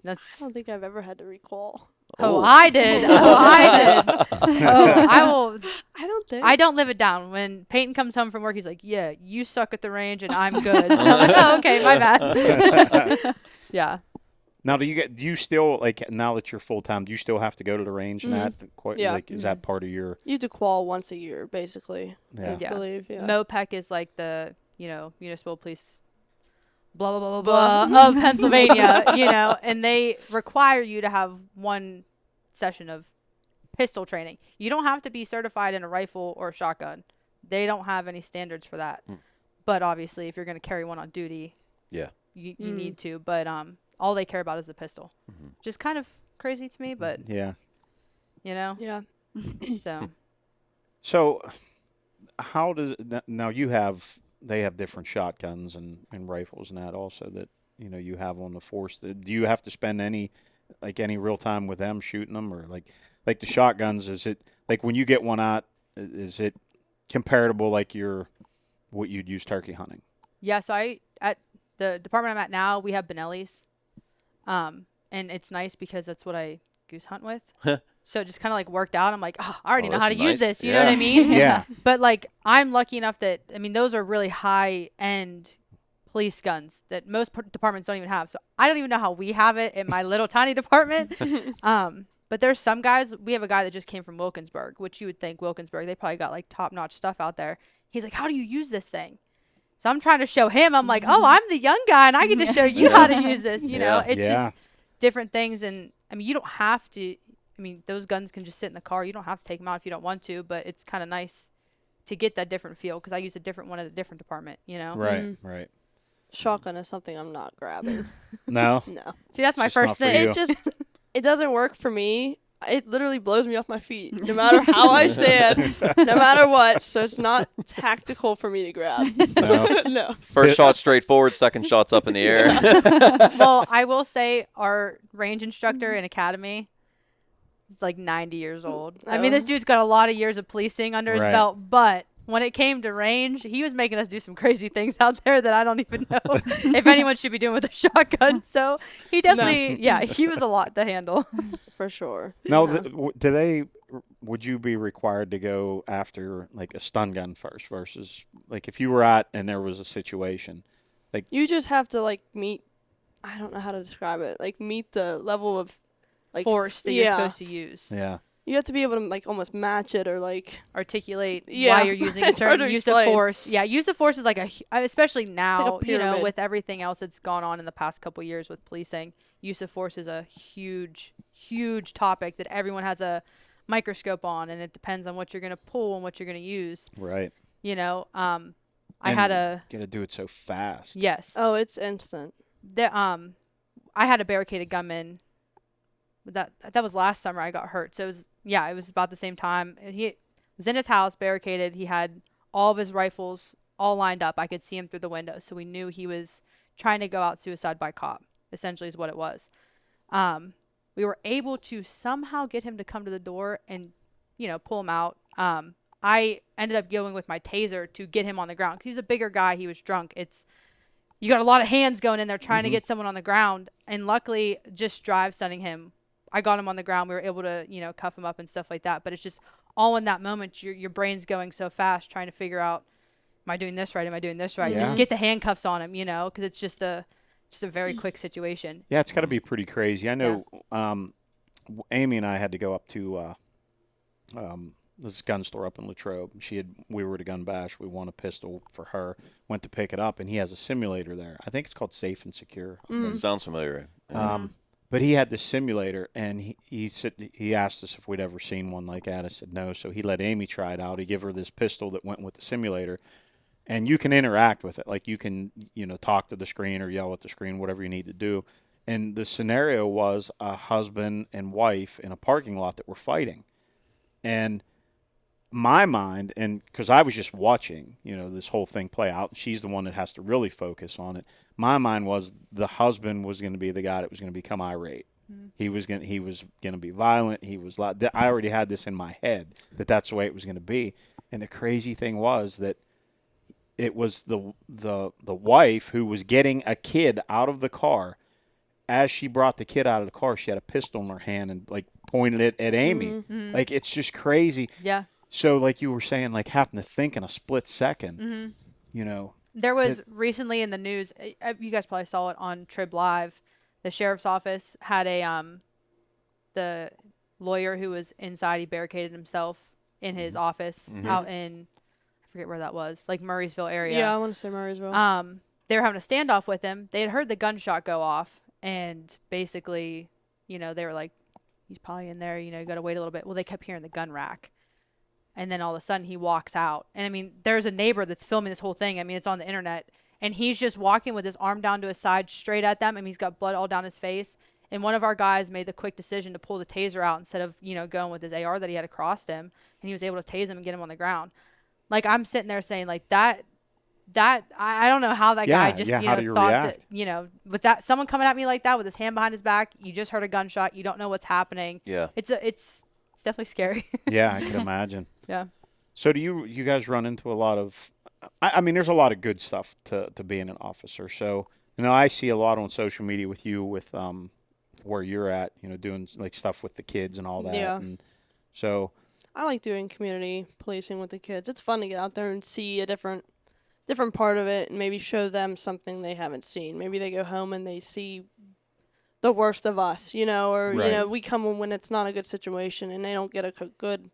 I don't think I've ever had to recall. Oh, I did. I will. I don't think. I don't live it down. When Peyton comes home from work, he's like, yeah, you suck at the range and I'm good. So I'm like, oh, okay, my bad. Yeah. Now, do you still, like, now that you're full-time, do you still have to go to the range and that? Yeah. Like, is that part of your... You have to qual once a year, basically. Yeah. I believe, yeah. MOPEC is like the, municipal police blah, blah, blah, blah, blah of Pennsylvania, and they require you to have one session of pistol training. You don't have to be certified in a rifle or a shotgun. They don't have any standards for that. But obviously, if you're going to carry one on duty, you need to. But all they care about is the pistol, which is kind of crazy to me, but, Yeah. Yeah. So, how does... Now, they have different shotguns and rifles and that also that, you have on the force. Do you have to spend any real time with them shooting them? Or like the shotguns, is it, like when you get one out, is it comparable like what you'd use turkey hunting? Yeah, so at the department I'm at now, we have Benelli's. And it's nice because that's what I goose hunt with. So it just kind of like worked out. I'm like, I already know how to use this. You know what I mean? Yeah. But like, I'm lucky enough that, those are really high end police guns that most departments don't even have. So I don't even know how we have it in my little tiny department. But there's some guys, we have a guy that just came from Wilkinsburg, which you would think Wilkinsburg, they probably got like top notch stuff out there. He's like, how do you use this thing? So I'm trying to show him. I'm like, oh, I'm the young guy and I get to show you how to use this. It's just different things. And you don't have to, those guns can just sit in the car. You don't have to take them out if you don't want to, but it's kind of nice to get that different feel because I use a different one at a different department, Right, right. Shotgun is something I'm not grabbing. No? No. See, that's my It's just first not for thing. you. It doesn't work for me. It literally blows me off my feet, no matter how I stand, no matter what. So it's not tactical for me to grab. No. No. First shot straight forward, second shot's up in the air. Well, I will say our range instructor in academy is like 90 years old. This dude's got a lot of years of policing under his belt, but when it came to range, he was making us do some crazy things out there that I don't even know if anyone should be doing with a shotgun. So he definitely, he was a lot to handle. For sure. Now, would you be required to go after like a stun gun first versus like if you were out and there was a situation? Like You just have to like meet, I don't know how to describe it, like meet the level of like force that you're supposed to use. Yeah. You have to be able to like almost match it or like articulate why you're using a It's hard certain to use of explain. force. Yeah, use of force is like especially now, pyramid. with everything else that's gone on in the past couple years with policing, use of force is a huge, huge topic that everyone has a microscope on, and it depends on what you're going to pull and what you're going to use. Right. I had a got to do it so fast. yes. Oh, it's instant. I had a barricaded gunman. That was last summer. I got hurt, so it was about the same time. He was in his house, barricaded. He had all of his rifles all lined up. I could see him through the window, so we knew he was trying to go out suicide by cop. Essentially, is what it was. We were able to somehow get him to come to the door and, pull him out. I ended up going with my taser to get him on the ground. He was a bigger guy. He was drunk. you got a lot of hands going in there trying to get someone on the ground. And luckily, just drive stunning him, I got him on the ground. We were able to, cuff him up and stuff like that. But it's just all in that moment. Your brain's going so fast trying to figure out, am I doing this right? Am I doing this right? Yeah. Just get the handcuffs on him, because it's just a very quick situation. Yeah, it's got to be pretty crazy. I know Amy and I had to go up to this gun store up in Latrobe. We were at a gun bash. We won a pistol for her. Went to pick it up, and he has a simulator there. I think it's called Safe and Secure. That sounds familiar. But he had this simulator, and he asked us if we'd ever seen one like that. I said no. So he let Amy try it out. He gave her this pistol that went with the simulator, and you can interact with it. Like you can, talk to the screen or yell at the screen, whatever you need to do. And the scenario was a husband and wife in a parking lot that were fighting. And my mind, and because I was just watching, this whole thing play out, and she's the one that has to really focus on it. My mind was the husband was going to be the guy that was going to become irate. He was going to be violent. I already had this in my head that's the way it was going to be. And the crazy thing was that it was the wife who was getting a kid out of the car. As she brought the kid out of the car, she had a pistol in her hand and like pointed it at Amy. Like it's just crazy. Yeah. So like you were saying, like having to think in a split second, There was recently in the news, you guys probably saw it on Trib Live, the sheriff's office had the lawyer who was inside, he barricaded himself in his office out in, I forget where that was, like Murraysville area. Yeah, I want to say Murraysville. They were having a standoff with him. They had heard the gunshot go off, and basically, they were like, he's probably in there, you got to wait a little bit. Well, they kept hearing the gun rack. And then all of a sudden he walks out. And, I mean, there's a neighbor that's filming this whole thing. I mean, it's on the internet. And he's just walking with his arm down to his side straight at them. I mean, he's got blood all down his face. And one of our guys made the quick decision to pull the taser out instead of, going with his AR that he had across him. And he was able to tase him and get him on the ground. Like, I'm sitting there saying, like, that I don't know how that guy just, thought that, with that, someone coming at me like that with his hand behind his back, you just heard a gunshot. You don't know what's happening. Yeah. It's definitely scary. Yeah, I can imagine. Yeah. So do you guys run into a lot of, I mean, there's a lot of good stuff to being an officer. So, I see a lot on social media with you with where you're at, doing like stuff with the kids and all that. Yeah. And so I like doing community policing with the kids. It's fun to get out there and see a different part of it and maybe show them something they haven't seen. Maybe they go home and they see the worst of us, or, Right. We come in when it's not a good situation and they don't get a good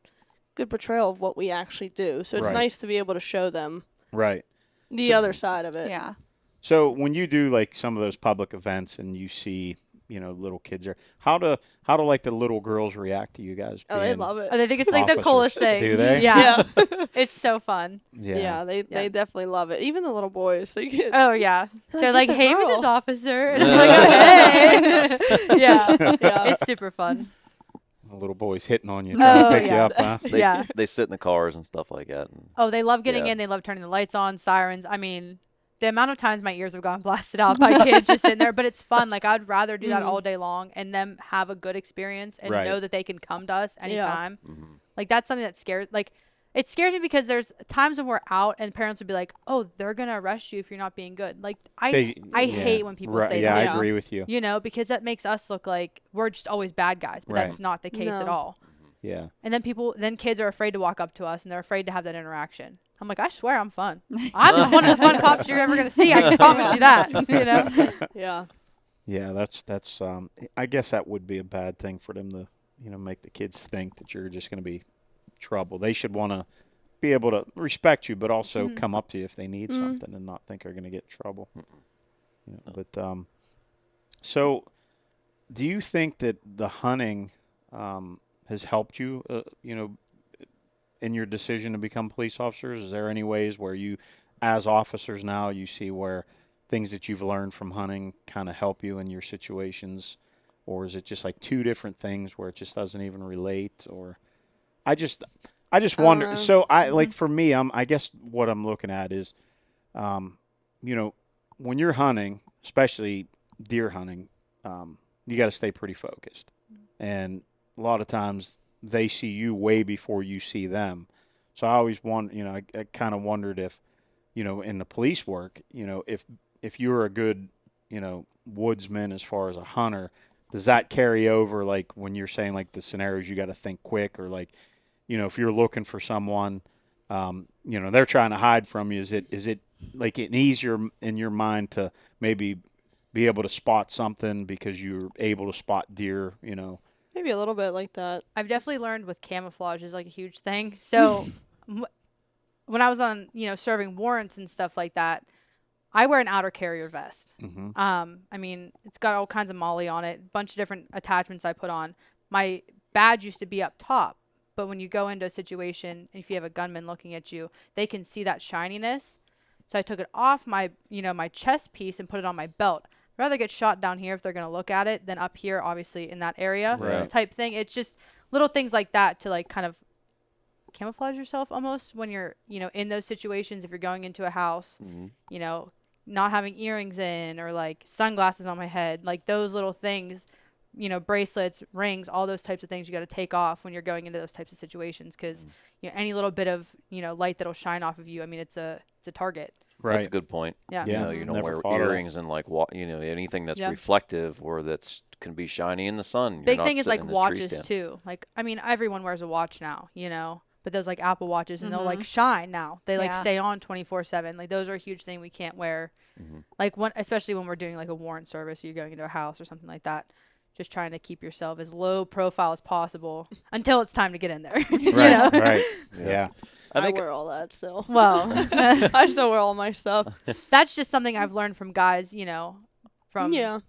portrayal of what we actually do. So it's Right. nice to be able to show them right. the other side of it. Yeah. So when you do like some of those public events and you see, little kids there, how do like the little girls react to you guys? Oh, they being love it. Oh, they think it's like the officers? coolest thing. Do they? Yeah. It's so fun. Yeah. They definitely love it. Even the little boys. They get, Oh, yeah. They're like, "It's a hey, girl." Mrs. Officer. And I'm like, oh, hey. Yeah. It's super fun. The little boys hitting on you, trying to pick you yeah. up, huh? Yeah. They sit in the cars and stuff like that. And Oh, they love getting Yeah. in. They love turning the lights on, sirens. I mean, the amount of times my ears have gone blasted out by kids just sitting there, but it's fun. Like, I'd rather do that all day long and them have a good experience and Right. know that they can come to us anytime. Mm-hmm. Like, that's something that scares, like, it scares me because there's times when we're out and parents would be like, oh, they're going to arrest you if you're not being good. Like, I hate when people say yeah, that. I agree with you. Because that makes us look like we're just always bad guys, but Right. that's not the case at No. all. Yeah. And then kids are afraid to walk up to us and they're afraid to have that interaction. I'm like, I swear I'm fun. I'm one of the fun cops you're ever going to see. I can promise you that, Yeah. Yeah, that's I guess that would be a bad thing for them to, make the kids think that you're just going to be trouble. They should want to be able to respect you, but also come up to you if they need something and not think they're going to get in trouble. But so do you think that the hunting has helped you, in your decision to become police officers? Is there any ways where you, as officers now, you see where things that you've learned from hunting kind of help you in your situations? Or is it just like two different things where it just doesn't even relate? Or I just wonder. So like for me, I guess what I'm looking at is, when you're hunting, especially deer hunting, you got to stay pretty focused. And a lot of times they see you way before you see them. So I always I kind of wondered if, in the police work, if if you're a good, woodsman as far as a hunter, does that carry over, like, when you're saying, like, the scenarios you got to think quick, or, like, if you're looking for someone, they're trying to hide from you, is it like an easier in your mind to maybe be able to spot something because you're able to spot deer, Maybe a little bit like that. I've definitely learned with camouflage is like a huge thing. So when I was on, serving warrants and stuff like that, I wear an outer carrier vest. Mm-hmm. I mean, it's got all kinds of molly on it, a bunch of different attachments I put on. My badge used to be up top, but when you go into a situation, if you have a gunman looking at you, they can see that shininess. So I took it off my, my chest piece and put it on my belt. I'd rather get shot down here if they're going to look at it than up here, obviously, in that area type thing. It's just little things like that to, like, kind of camouflage yourself almost when you're, in those situations. If you're going into a house, not having earrings in, or like sunglasses on my head, like those little things, bracelets, rings, all those types of things you got to take off when you're going into those types of situations, because any little bit of light that'll shine off of you, I mean, it's a target. Right. That's a good point. Yeah. You don't wear earrings and, like, anything that's reflective or can be shiny in the sun. Big thing is, like, watches too. Like, I mean, everyone wears a watch now, but those, like, Apple watches, and they'll, like, shine now. They like stay on 24/7. Like, those are a huge thing we can't wear. Like, especially when we're doing, like, a warrant service, or you're going into a house or something like that. Just trying to keep yourself as low profile as possible until it's time to get in there. Right. Yeah. I wear all that still. Well, I still wear all my stuff. That's just something I've learned from guys, from the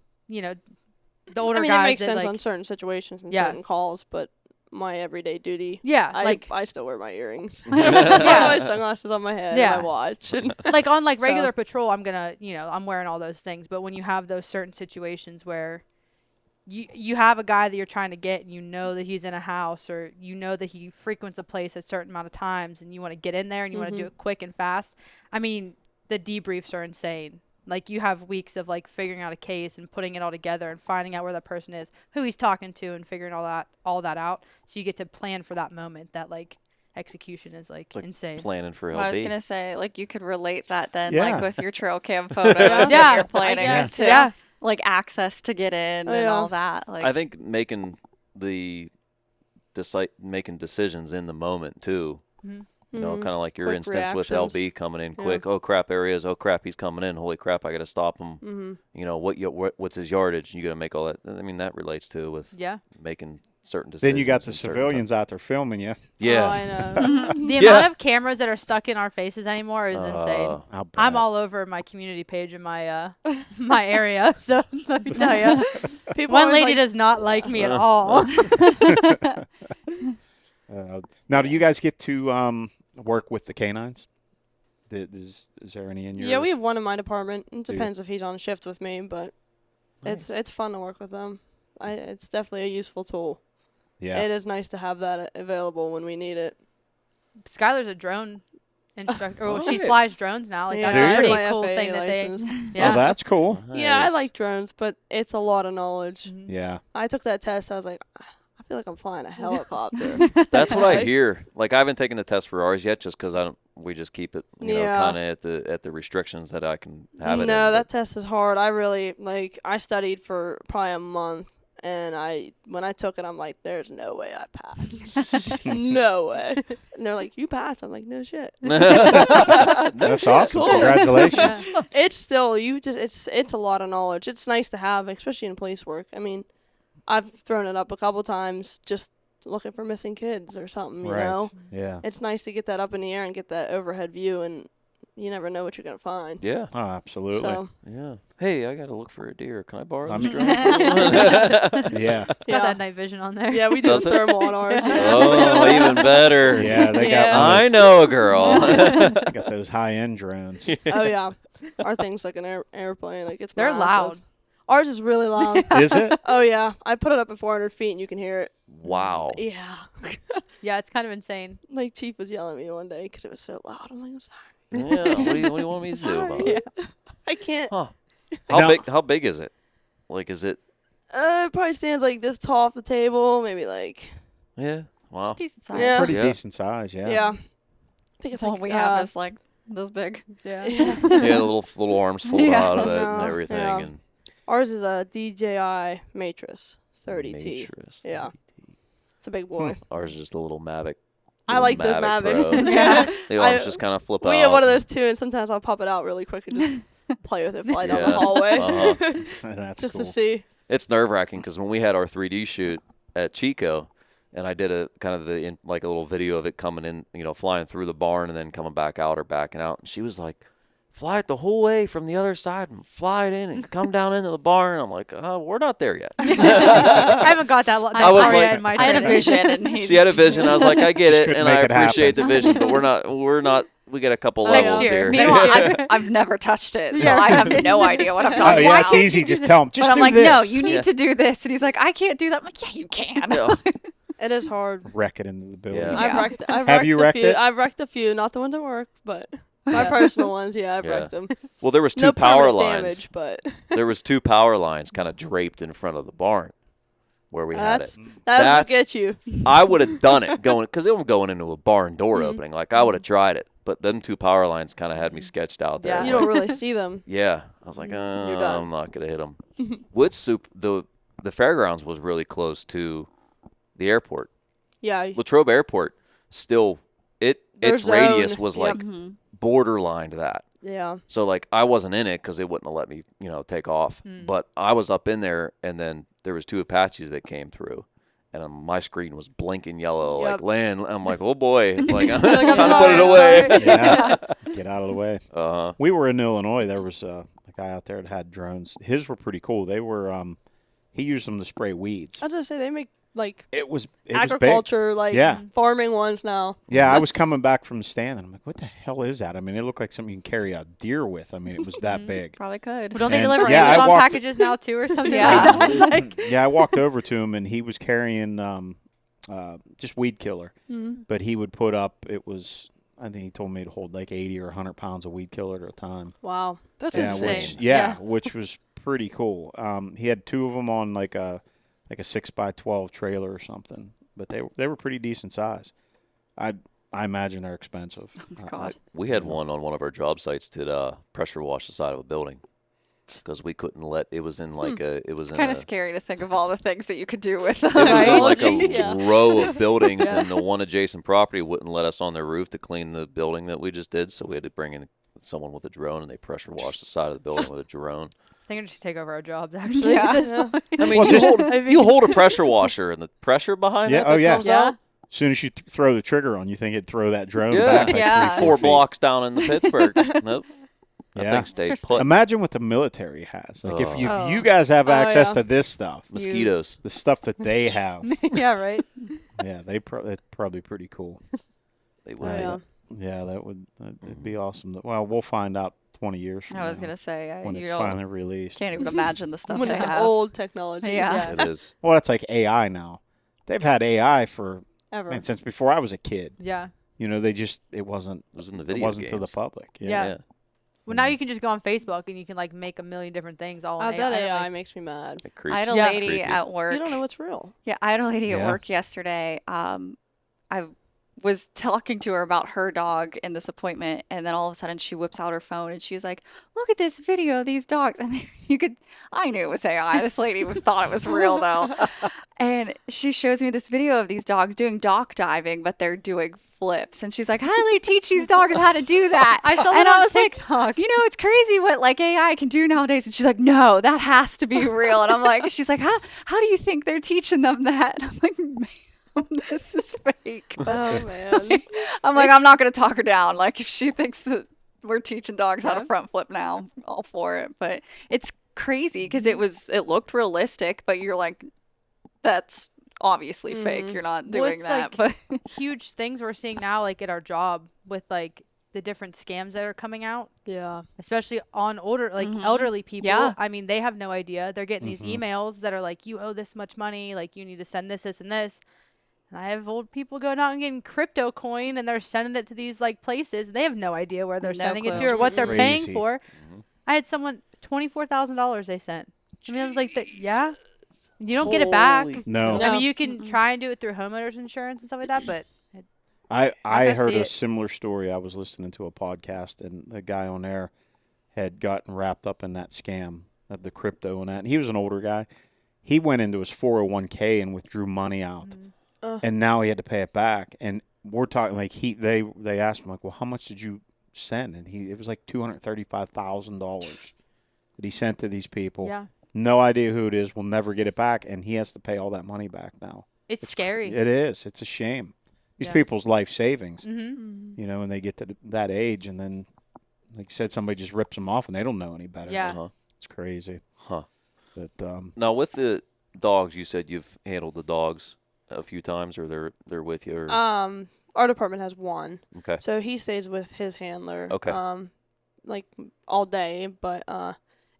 older guys. It makes sense, like, on certain situations and certain calls, but my everyday duty. Yeah, I still wear my earrings. My sunglasses on my head, and my watch. Like, on, like, regular patrol, I'm gonna, I'm wearing all those things. But when you have those certain situations where you have a guy that you're trying to get, and that he's in a house, or that he frequents a place a certain amount of times, and you want to get in there and you want to do it quick and fast. I mean, the debriefs are insane. Like, you have weeks of, like, figuring out a case and putting it all together and finding out where that person is, who he's talking to, and figuring all that out. So you get to plan for that moment. That, like, execution is, like insane. Planning for LD. I was gonna say, like, you could relate that then, like, with your trail cam photos. That you're planning it too. Yeah. Like, access to get in and all that. Like, I think making decisions in the moment too. Kind of like your Quick instance with reactions. LB coming in quick. Oh crap, areas. Oh crap, he's coming in. Holy crap, I got to stop him. What's his yardage? You got to make all that. I mean, that relates to with making certain decisions. Then you got the civilians out there filming you. Yeah. Oh, I know. The amount of cameras that are stuck in our faces anymore is insane. I'm all over my community page in my my area, so let me tell you, one lady does not like me at all. Now, do you guys get to work with the canines? Is there any in your? Yeah, we have one in my department. It depends if he's on shift with me, but it's fun to work with them. It's definitely a useful tool. Yeah, it is nice to have that available when we need it. Skyler's a drone instructor. Well, she flies drones now. Like, that's a pretty cool thing that they. Yeah, oh, that's cool. Nice. Yeah, I like drones, but it's a lot of knowledge. Yeah, I took that test. I was like, I feel like I'm flying a helicopter. That's what I hear. Like, I haven't taken the test for ours yet, just because we just keep it, kind of at the restrictions that I can have it. No, that test is hard. I studied for probably a month. And when I took it, I'm like, there's no way I passed. No way. And they're like, you passed. I'm like, no shit. That's awesome. Cool. Congratulations. It's still, it's a lot of knowledge. It's nice to have, especially in police work. I mean, I've thrown it up a couple times just looking for missing kids or something, you know? Yeah. It's nice to get that up in the air and get that overhead view, and you never know what you're going to find. Yeah. Oh, absolutely. So, yeah. Hey, I got to look for a deer. Can I borrow this drone? Yeah. It's got that night vision on there. Yeah, we do thermal on ours. Yeah. Oh, even better. Yeah, they got I know a girl. They got those high-end drones. Oh, yeah. Our thing's like an airplane. Like, They're massive. loud. Ours is really loud. Is it? Oh, yeah. I put it up at 400 feet, and you can hear it. Wow. Yeah. Yeah, it's kind of insane. Like, Chief was yelling at me one day because it was so loud. I'm like, I'm sorry. Yeah, what do you want me to do about it? I can't. Huh. How big is it? Like, is it? It probably stands like this tall off the table, maybe like. Yeah. Wow. It's decent size. Yeah. Pretty decent size, yeah. Yeah. I think it's What like we have is like This big. Yeah. He had little arms folded Yeah. out of it and everything. Yeah. And Ours is a DJI Matrix 30T. Matrix Yeah. 30T. It's a big boy. Ours is just a little Mavic. I like those Pro. Mavics. Yeah. The arms just kind of flip out. We have one of those too, and sometimes I'll pop it out really quick and just play with it, fly down the hallway, That's just cool. to see. It's nerve-wracking because when we had our 3D shoot at Chico, and I did a kind of like a little video of it coming in, flying through the barn and then coming back out or backing out, and she was like, "Fly it the whole way from the other side and fly it in and come down into the barn." I'm like, we're not there yet. I haven't got that I was far like- yet in my I had a training. vision, and She had a vision. I was like, I get Just it, couldn't and I make it appreciate happen. the vision, but we're not. We got a couple Next levels year. here. Meanwhile, I've never touched it, so Yeah. I have no idea what I'm Oh, talking yeah, about. it's easy. Just tell him. Just But I'm do like, this. no, you need Yeah. to do this. And he's like, I can't do that. I'm like, yeah, you can. Yeah. It is hard. Wreck it into the building. Yeah. I've Have you wrecked a few. it? I've wrecked a few, not the ones at work, but my personal ones. Yeah, I've Yeah. wrecked them. Well, there was two No power permanent lines. damage, but There was two power lines kind of draped in front of the barn where we had that's it. that's what That's- gets you. I would have done it because it was going into a barn door Mm-hmm. opening. Like I would have tried it, but them two power lines kind of had me sketched out there. Yeah. I'm You like, don't really see them. Yeah, I was like, You're done. I'm not gonna hit them. The fairgrounds was really close to the airport. Yeah, Latrobe Airport still They're its radius zoned. was Yep. like borderline to that. yeah. So like I wasn't in it because it wouldn't have let me take off. But I was up in there, and then there was two Apaches that came through. And my screen was blinking yellow, Yep. like land. I'm like, oh boy, like I'm time to put sorry, it I'm away. sorry. Yeah. Get out of the way. Uh-huh. We were in Illinois. There was a guy out there that had drones. His were pretty cool. They were he used them to spray weeds. I was gonna say they make like It was big. agriculture, like Yeah. farming ones now. Yeah, I was coming back from the stand, and I'm like, "What the hell is that?" I mean, it looked like something you can carry a deer with. I mean, it was that big. Probably could. Well, don't they And- deliver yeah, I Amazon walked- packages now too, or something Yeah. like that? Like, Yeah, I walked over to him, and he was carrying just weed killer. But he would put up. It was. I think he told me to hold like 80 or 100 pounds of weed killer at a time. Wow, that's Yeah, insane. which, yeah, which was pretty cool. He had two of them on like a 6x12 trailer or something, but they were pretty decent size. I imagine they're expensive. Oh, God. We had one on one of our job sites to pressure wash the side of a building because we couldn't let it was in like a it was in Kind a, of scary to think of all the things that you could do with them. it was in like a Technology, yeah. row of buildings, and the one adjacent property wouldn't let us on their roof to clean the building that we just did, so we had to bring in someone with a drone, and they pressure washed the side of the building with a drone. I think I just take over our jobs actually. Yeah. At this Yeah. point. I mean, Well, you hold a pressure washer, and the pressure behind Yeah, that oh, yeah. comes Yeah. out As soon as you throw the trigger on, you think it'd throw that drone Yeah. back like Yeah. 3-4 4 feet. blocks down in the Pittsburgh. Nope. That Yeah. thing stayed Interesting. put. Imagine what the military has. Like if you Oh. you guys have Oh, access yeah. to this stuff, Mosquitoes. the stuff that they have, Yeah, right. yeah, that's probably pretty cool. They would. Yeah. Yeah, that'd be awesome. Well, we'll find out 20 years from I was now going to say, when you it's don't, finally released. can't even imagine the stuff when they it's have. old technology. Yeah. It is. Well, that's like AI now. They've had AI for Ever. since before I was a kid. Yeah. It wasn't It was in the it video wasn't to the games. public. Yeah. Well, now you can just go on Facebook and you can like make a million different things all in That AI. AI Like, makes me mad. It creeps. I had a Yeah. lady Creepy. at work. You don't know what's real. Yeah, I had a lady Yeah. at work yesterday. I was talking to her about her dog in this appointment, and then all of a sudden she whips out her phone and she's like, "Look at this video of these dogs." And I knew it was AI. This lady thought it was real though. And she shows me this video of these dogs doing dock diving, but they're doing flips. And she's like, "How do they teach these dogs how to do that?" I saw and that I on was TikTok. like, it's crazy what like AI can do nowadays. And she's like, "No, that has to be real." And I'm like, she's like, how do you think they're teaching them that? And I'm like, "Man, this is fake." But Oh man. I'm like, I'm not going to talk her down. Like, if she thinks that we're teaching dogs how to front flip now, all for it. But it's crazy because it looked realistic, but you're like, that's obviously fake. You're not Well, doing it's that. like But huge things we're seeing now, like at our job with like the different scams that are coming out, Yeah. especially on elderly people. Yeah. I mean, they have no idea. They're getting these emails that are like, "You owe this much money. Like, you need to send this, this, and this." And I have old people going out and getting crypto coin, and they're sending it to these like places. And they have no idea where they're No sending it clue. to or what they're paying Crazy. for. I had someone $24,000 they sent. I mean, I was like, yeah, you don't get it back. Holy No. I No. mean, you can try and do it through homeowners insurance and stuff like that, but I gotta heard see a it. similar story. I was listening to a podcast, and the guy on there had gotten wrapped up in that scam of the crypto and that. And he was an older guy. He went into his 401k and withdrew money out, and now he had to pay it back. And we're talking like they asked him like, well, how much did you send? And it was like $235,000 that he sent to these people. Yeah. No idea who it is. We'll never get it back, and he has to pay all that money back now. It's scary. It is. It's a shame. These people's life savings, you know, and they get to that age, and then, like you said, somebody just rips them off, and they don't know any better. Yeah. It's crazy. Huh. But Now with the dogs, you said you've handled the dogs a few times, or they're with you. Or... Our department has one. Okay. So he stays with his handler. Okay. Like all day, but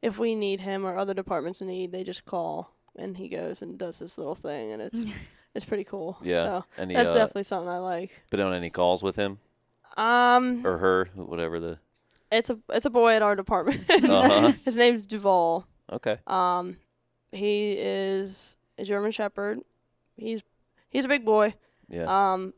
if we need him or other departments need, they just call and he goes and does this little thing, and it's pretty cool. Yeah. So Any, that's definitely something I like. Been on any calls with him Or or her, whatever the. it's a boy at our department. Uh-huh. His name's Duval. Okay. He is a German Shepherd. He's a big boy. Yeah.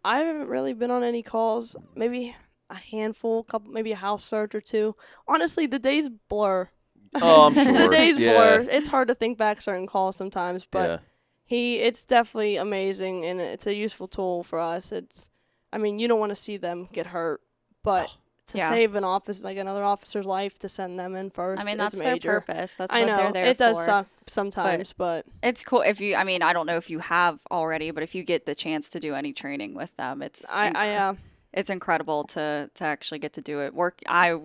I haven't really been on any calls. Maybe a handful, maybe a house search or two. Honestly, the days blur. Oh, I'm sure. The days yeah. blur. It's hard to think back certain calls sometimes, but Yeah. it's definitely amazing, and it's a useful tool for us. I mean, you don't want to see them get hurt, but to save an another officer's life, to send them in first. I mean, is that's major. their purpose. That's I what know they're there it does for. suck sometimes, but It's cool if you. I mean, I don't know if you have already, but if you get the chance to do any training with them, it's incredible to actually get to do it. I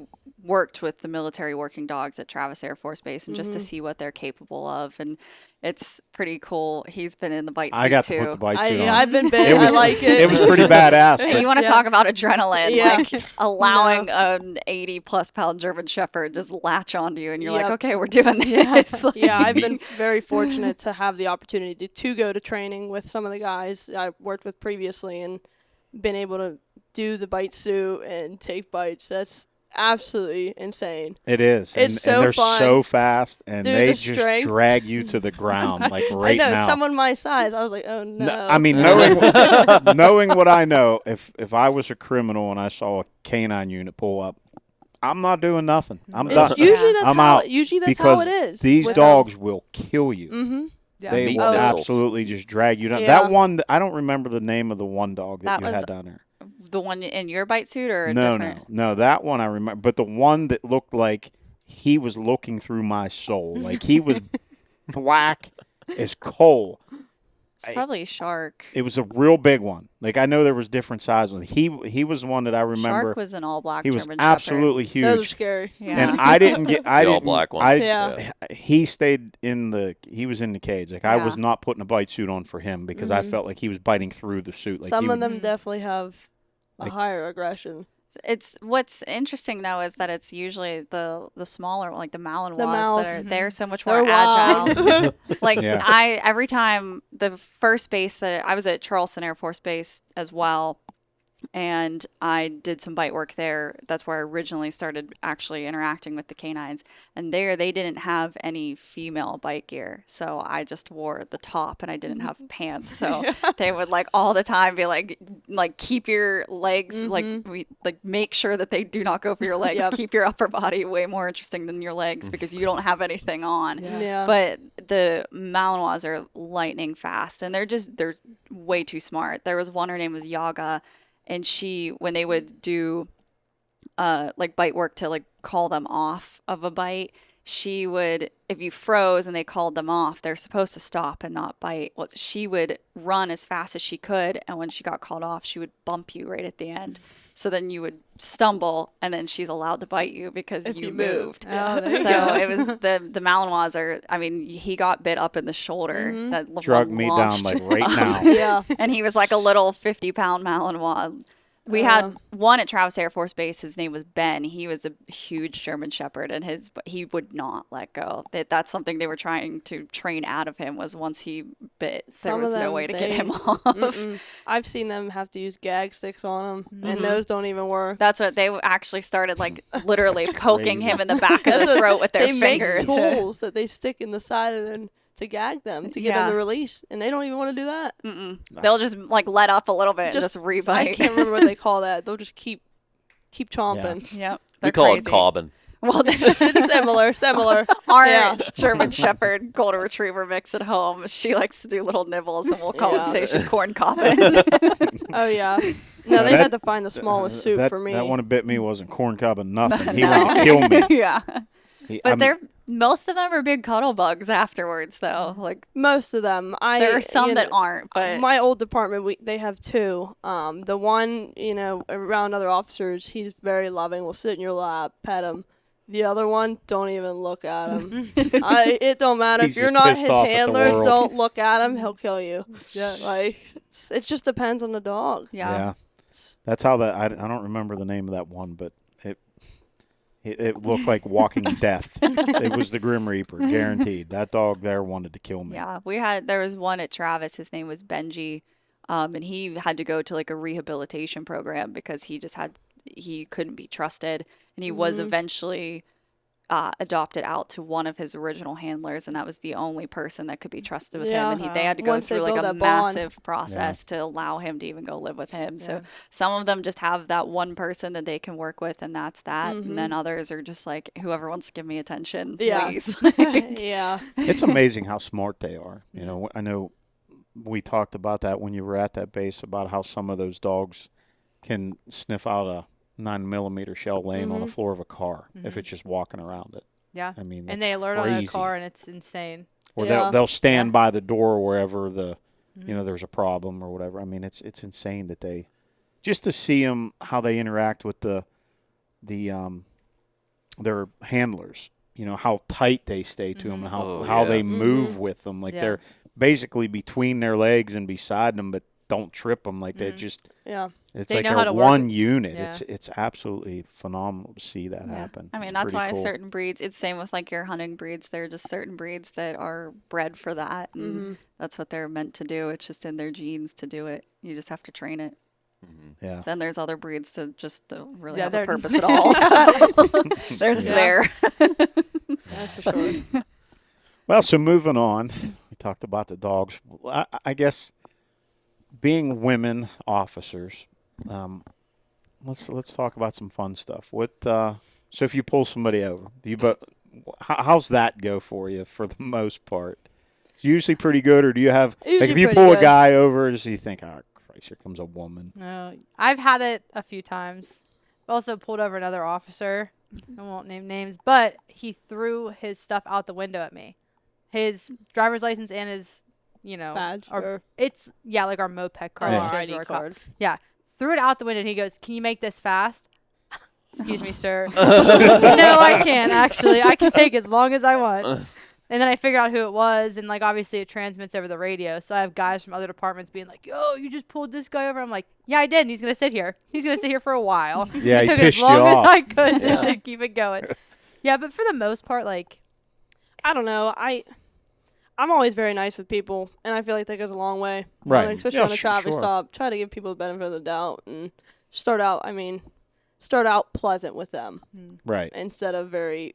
worked with the military working dogs at Travis Air Force Base, and just to see what they're capable of, and it's pretty cool. He's been in the bite suit I got too. to put the bite suit on. I've been bit. I like it. It was pretty badass. And you want to talk about adrenaline, Yeah. like allowing an 80+ pound German Shepherd just latch onto you, and you're like, okay, we're doing this. Like, Yeah, I've been very fortunate to have the opportunity to go to training with some of the guys I worked with previously, and been able to do the bite suit and take bites. That's absolutely insane. It is. It's and so they're fun. so fast, and Dude, they the just strength. drag you to the ground like right I know, now. someone my size, I was like, oh no. I mean, knowing what I know, if I was a criminal and I saw a canine unit pull up, I'm not doing nothing. I'm done. Usually that's I'm how out. that's because how it is. These with dogs will kill you. Mm-hmm. Yeah. They Meat will missiles. absolutely just drag you down. Yeah. That one, I don't remember the name of the one dog that That you was had down there. the one in your bite suit or a No, different? no, that one I remember. But the one that looked like he was looking through my soul, like he was black as coal. It's probably a shark. It was a real big one. Like I know there was different sizes. He was one that I remember. Shark was an all black. He was German absolutely Shepherd. Those are huge. scary. Yeah. And I didn't get. I The all didn't. black ones. Yeah. He stayed in the. He was in the cage. Like I was Yeah. not putting a bite suit on for him because I felt like he was biting through the suit. Like Some he of would- them definitely have a Like- higher aggression. It's what's interesting though is that it's usually the smaller, like the Malinois, Mal's. that are they're so much They're more wild. agile. Like Yeah. every time the first base that I was at Charleston Air Force Base as well, and I did some bite work there. That's where I originally started actually interacting with the canines. And there they didn't have any female bite gear. So I just wore the top and I didn't have pants. So they would like all the time be like keep your legs, like make sure that they do not go for your legs. Yep. Keep your upper body way more interesting than your legs because you don't have anything on. Yeah. But the Malinois are lightning fast and they're way too smart. There was one, her name was Yaga. And when they would do, like bite work to like call them off of a bite, she would, if you froze and they called them off, they're supposed to stop and not bite. Well, she would run as fast as she could. And when she got called off, she would bump you right at the end. So then you would stumble and then she's allowed to bite you because If you you moved. Oh, there you So go. it was the Malinois are, I mean, he got bit up in the shoulder. That drug one me down launched like right now. Yeah. and he was like a little 50-pound Malinois. We had one at Travis Air Force Base. His name was Ben. He was a huge German Shepherd, and he would not let go. That's something they were trying to train out of him. Was once he bit, there Some was of no them, way to get they- him off. I've seen them have to use gag sticks on them, and those don't even work. That's what they actually started, like literally poking crazy. him in the back of the throat with their they finger. make tools that they stick in the side of them to gag them, to get them to release, and they don't even want to do that. No. They'll just like let up a little bit and just rebite. I can't remember what they call that. They'll just keep chomping. Yeah. Yep. We call it cobbing. Well, It's similar. Our German Shepherd Golden Retriever mix at home, she likes to do little nibbles, and we'll call it say she's corn cobbing. Oh yeah. No, they had to find the smallest soup for me. That one that bit me wasn't corn cobbing nothing. He wanted to kill me. Yeah. But most of them are big cuddle bugs afterwards, though. Like most of them, there are some that aren't. But my old department, they have two. The one, around other officers, he's very loving. Will sit in your lap, pet him. The other one, don't even look at him. It don't matter if you're not his handler. Don't look at him; he'll kill you. Yeah, like it just depends on the dog. Yeah. That's how I don't remember the name of that one, but it looked like walking death. It was the Grim Reaper, guaranteed. That dog there wanted to kill me. Yeah, there was one at Travis. His name was Benji, and he had to go to like a rehabilitation program because he couldn't be trusted, and he was eventually adopted out to one of his original handlers, and that was the only person that could be trusted with him. And they had to go through like a massive process to allow him to even go live with him. So some of them just have that one person that they can work with, and that's that. And then others are just like, whoever wants to give me attention, please. Yeah. It's amazing how smart they are. I know we talked about that when you were at that base about how some of those dogs can sniff out a 9mm shell laying on the floor of a car if it's just walking around it. Yeah. I mean, and they alert on the car, and it's insane. Or they'll stand by the door wherever there's a problem or whatever. I mean, it's insane that they just to see them how they interact with their handlers. How tight they stay to them and how they move with them. Like they're basically between their legs and beside them, but don't trip them. Like they just It's they like they're one unit. Yeah. It's absolutely phenomenal to see that happen. I mean, that's why certain breeds, it's same with like your hunting breeds. There are just certain breeds that are bred for that. And that's what they're meant to do. It's just in their genes to do it. You just have to train it. Yeah. Then there's other breeds that just don't really have a purpose at all. So they're just there. That's for sure. Well, so moving on, we talked about the dogs. I guess being women officers, let's talk about some fun stuff. So if you pull somebody over, how's that go for you for the most part? It's usually pretty good, or do you have if you pull a guy over, does you think, oh Christ, here comes a woman? No, I've had it a few times. I've also pulled over another officer. I won't name names, but he threw his stuff out the window at me. His driver's license and his, badge. Like our moped card. ID card. Yeah. Threw it out the window, and he goes, "Can you make this fast?" Excuse me, sir. No, I can't, actually. I can take as long as I want. And then I figured out who it was, and, like, obviously it transmits over the radio. So I have guys from other departments being like, "Yo, you just pulled this guy over." I'm like, "Yeah, I did, and he's going to sit here. He's going to sit here for a while." Yeah, it he took pissed as long you as off. I could just to keep it going. Yeah, but for the most part, like, I don't know. I'm always very nice with people, and I feel like that goes a long way. Right. Especially on a traffic stop. Try to give people the benefit of the doubt and start out pleasant with them. Right. Instead of very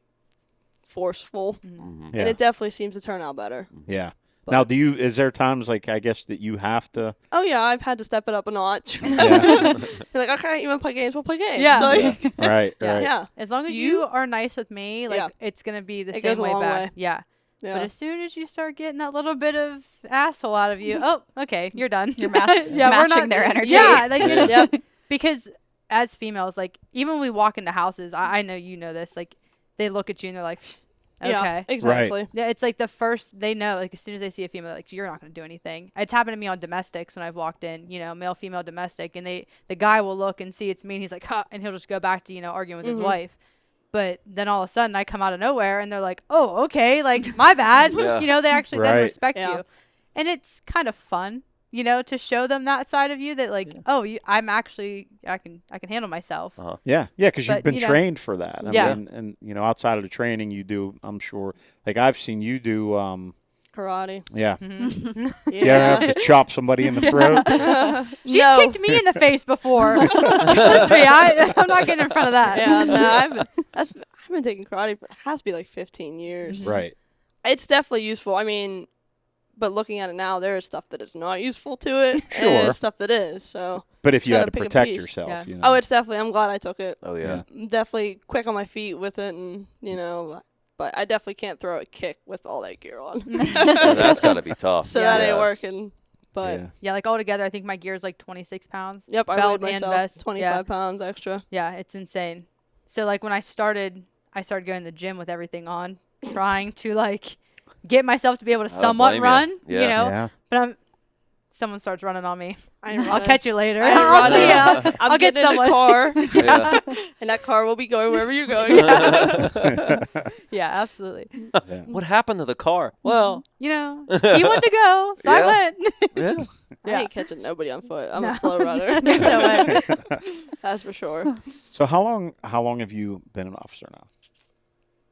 forceful. Yeah. And it definitely seems to turn out better. Yeah. But now, is there times, like, I guess, that you have to? Oh, yeah, I've had to step it up a notch. Yeah. You're like, okay, you want to play games? We'll play games. Yeah. Like, Right. Yeah. as long as you are nice with me, like, it's going to be the same way back. Yeah. But as soon as you start getting that little bit of asshole out of you, okay, you're done. You're matching their energy. Yeah, like because as females, like even when we walk into houses, I know you know this, like they look at you and they're like, okay, yeah, exactly. Right. Yeah, it's like the first they know, like as soon as they see a female, like you're not going to do anything. It's happened to me on domestics when I've walked in, male, female, domestic, and the guy will look and see it's me, and he's like, huh, and he'll just go back to arguing with his wife. But then all of a sudden I come out of nowhere and they're like, oh, okay, like my bad. They actually then respect you. And it's kind of fun, to show them that side of you that like, I'm actually, I can handle myself. Yeah. Yeah. Cause you've been trained for that. I mean, and outside of the training you do, I'm sure, like I've seen you do, karate. Yeah. Do you ever have to chop somebody in the throat? She's kicked me in the face before. Trust me, I'm not getting in front of that. Yeah, no, I've been taking karate for, it has to be like 15 years. Right. It's definitely useful. I mean, But looking at it now, there is stuff that is not useful to it, Sure. and stuff that is. So, But if you gotta had to pick a protect piece. yourself, Yeah. you know. oh, it's definitely. I'm glad I took it. Oh yeah. I'm definitely quick on my feet with it, and but I definitely can't throw a kick with all that gear on. Yeah, that's got to be tough. So Yeah. that ain't Yeah. working. But yeah. Yeah, like altogether, I think my gear is like 26 pounds. yep, I Belt weighed and myself vest. 25 pounds extra. Yeah, it's insane. So like when I started going to the gym with everything on, trying to like get myself to be able to I don't somewhat blame run, ya. you know. Yeah. But someone starts running on me. I ain't I'll running. catch you later. I ain't I'll running. see ya. I'm I'll get getting in the someone. car, Yeah. and that car will be going wherever you're going. Yeah, absolutely. Yeah. What happened to the car? Well, You know, he wanted to go, so Yeah. I went. yeah. I Yeah. ain't catching nobody on foot. I'm No. a slow runner. There's no way. That's for sure. So how long have you been an officer now?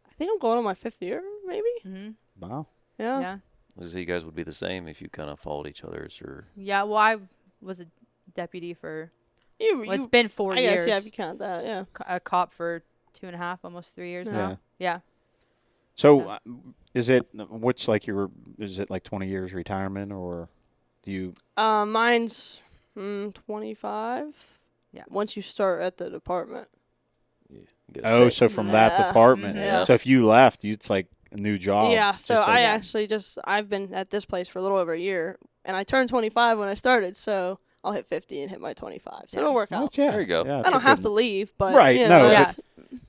I think I'm going on my 5th year, maybe. Hmm. Wow. Yeah. Yeah. So you guys would be the same if you kind of followed each other's, or Yeah. Well, I was a deputy for. You, Well, it's been 4 I years. guess, yeah, if you count that, yeah. A cop for 2.5, almost 3 years Yeah. now. Yeah. So Yeah. is it what's like is it like 20 years retirement, or do you? Mine's 25. Yeah. Once you start at the department. you get a Oh, stay. so from that Yeah. department. Yeah. So if you left, it's like a new job. Yeah, so just I like- actually I've been at this place for a little over a year, and I turned 25 when I started, so I'll hit 50 and hit my 25. So Yeah. it'll work Well, out. yeah, There you go. yeah, I it's don't a have good- to leave, but Right, you no, know, Yeah. it's-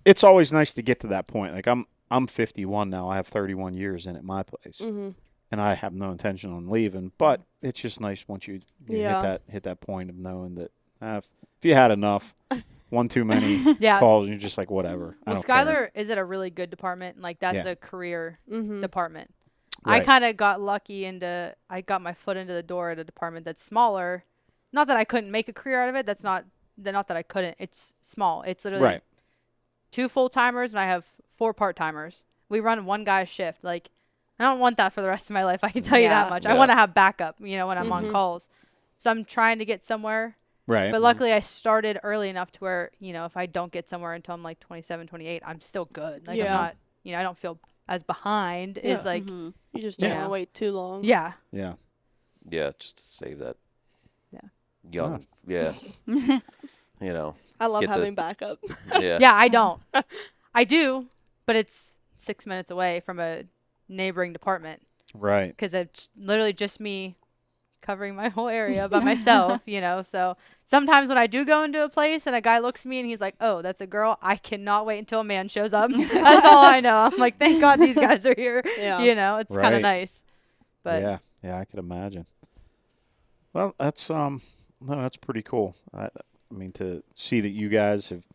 It's always nice to get to that point. Like I'm 51 now. I have 31 years in at my place, mhm. and I have no intention on leaving. But it's just nice once you Yeah. hit that point of knowing that if you had enough, one too many Yeah. calls, and you're just like whatever. I Well, don't care. Skyler is at a really good department. Like that's Yeah. a career Mhm. department. Right. I kind of got lucky I got my foot into the door at a department that's smaller. Not that I couldn't make a career out of it. That's not that I couldn't. It's small. It's literally Right. 2 full-timers and I have 4 part-timers. We run one guy's shift. Like I don't want that for the rest of my life. I can tell you that Yeah. much. Yeah. I want to have backup, when I'm on Mhm. calls. So I'm trying to get somewhere. Right. But luckily I started early enough to where, if I don't get somewhere until I'm like 27, 28, I'm still good. Like I'm Yeah. not, I don't feel as behind Yeah. is like, Mhm. You just don't Yeah. want to wait too long. yeah. Yeah. Yeah, just to save that. Yeah. Young. Yeah. You know. I love Get the- having backup. Yeah. Yeah, I don't. I do, but it's 6 minutes away from a neighboring department Right. because it's literally just me covering my whole area by myself, So sometimes when I do go into a place and a guy looks at me and he's like, "Oh, that's a girl," I cannot wait until a man shows up. That's all I know. I'm like, thank God these guys are here. Yeah. It's kind Right. of nice. But yeah, I could imagine. Well, that's no, that's pretty cool. I mean, to see that you guys have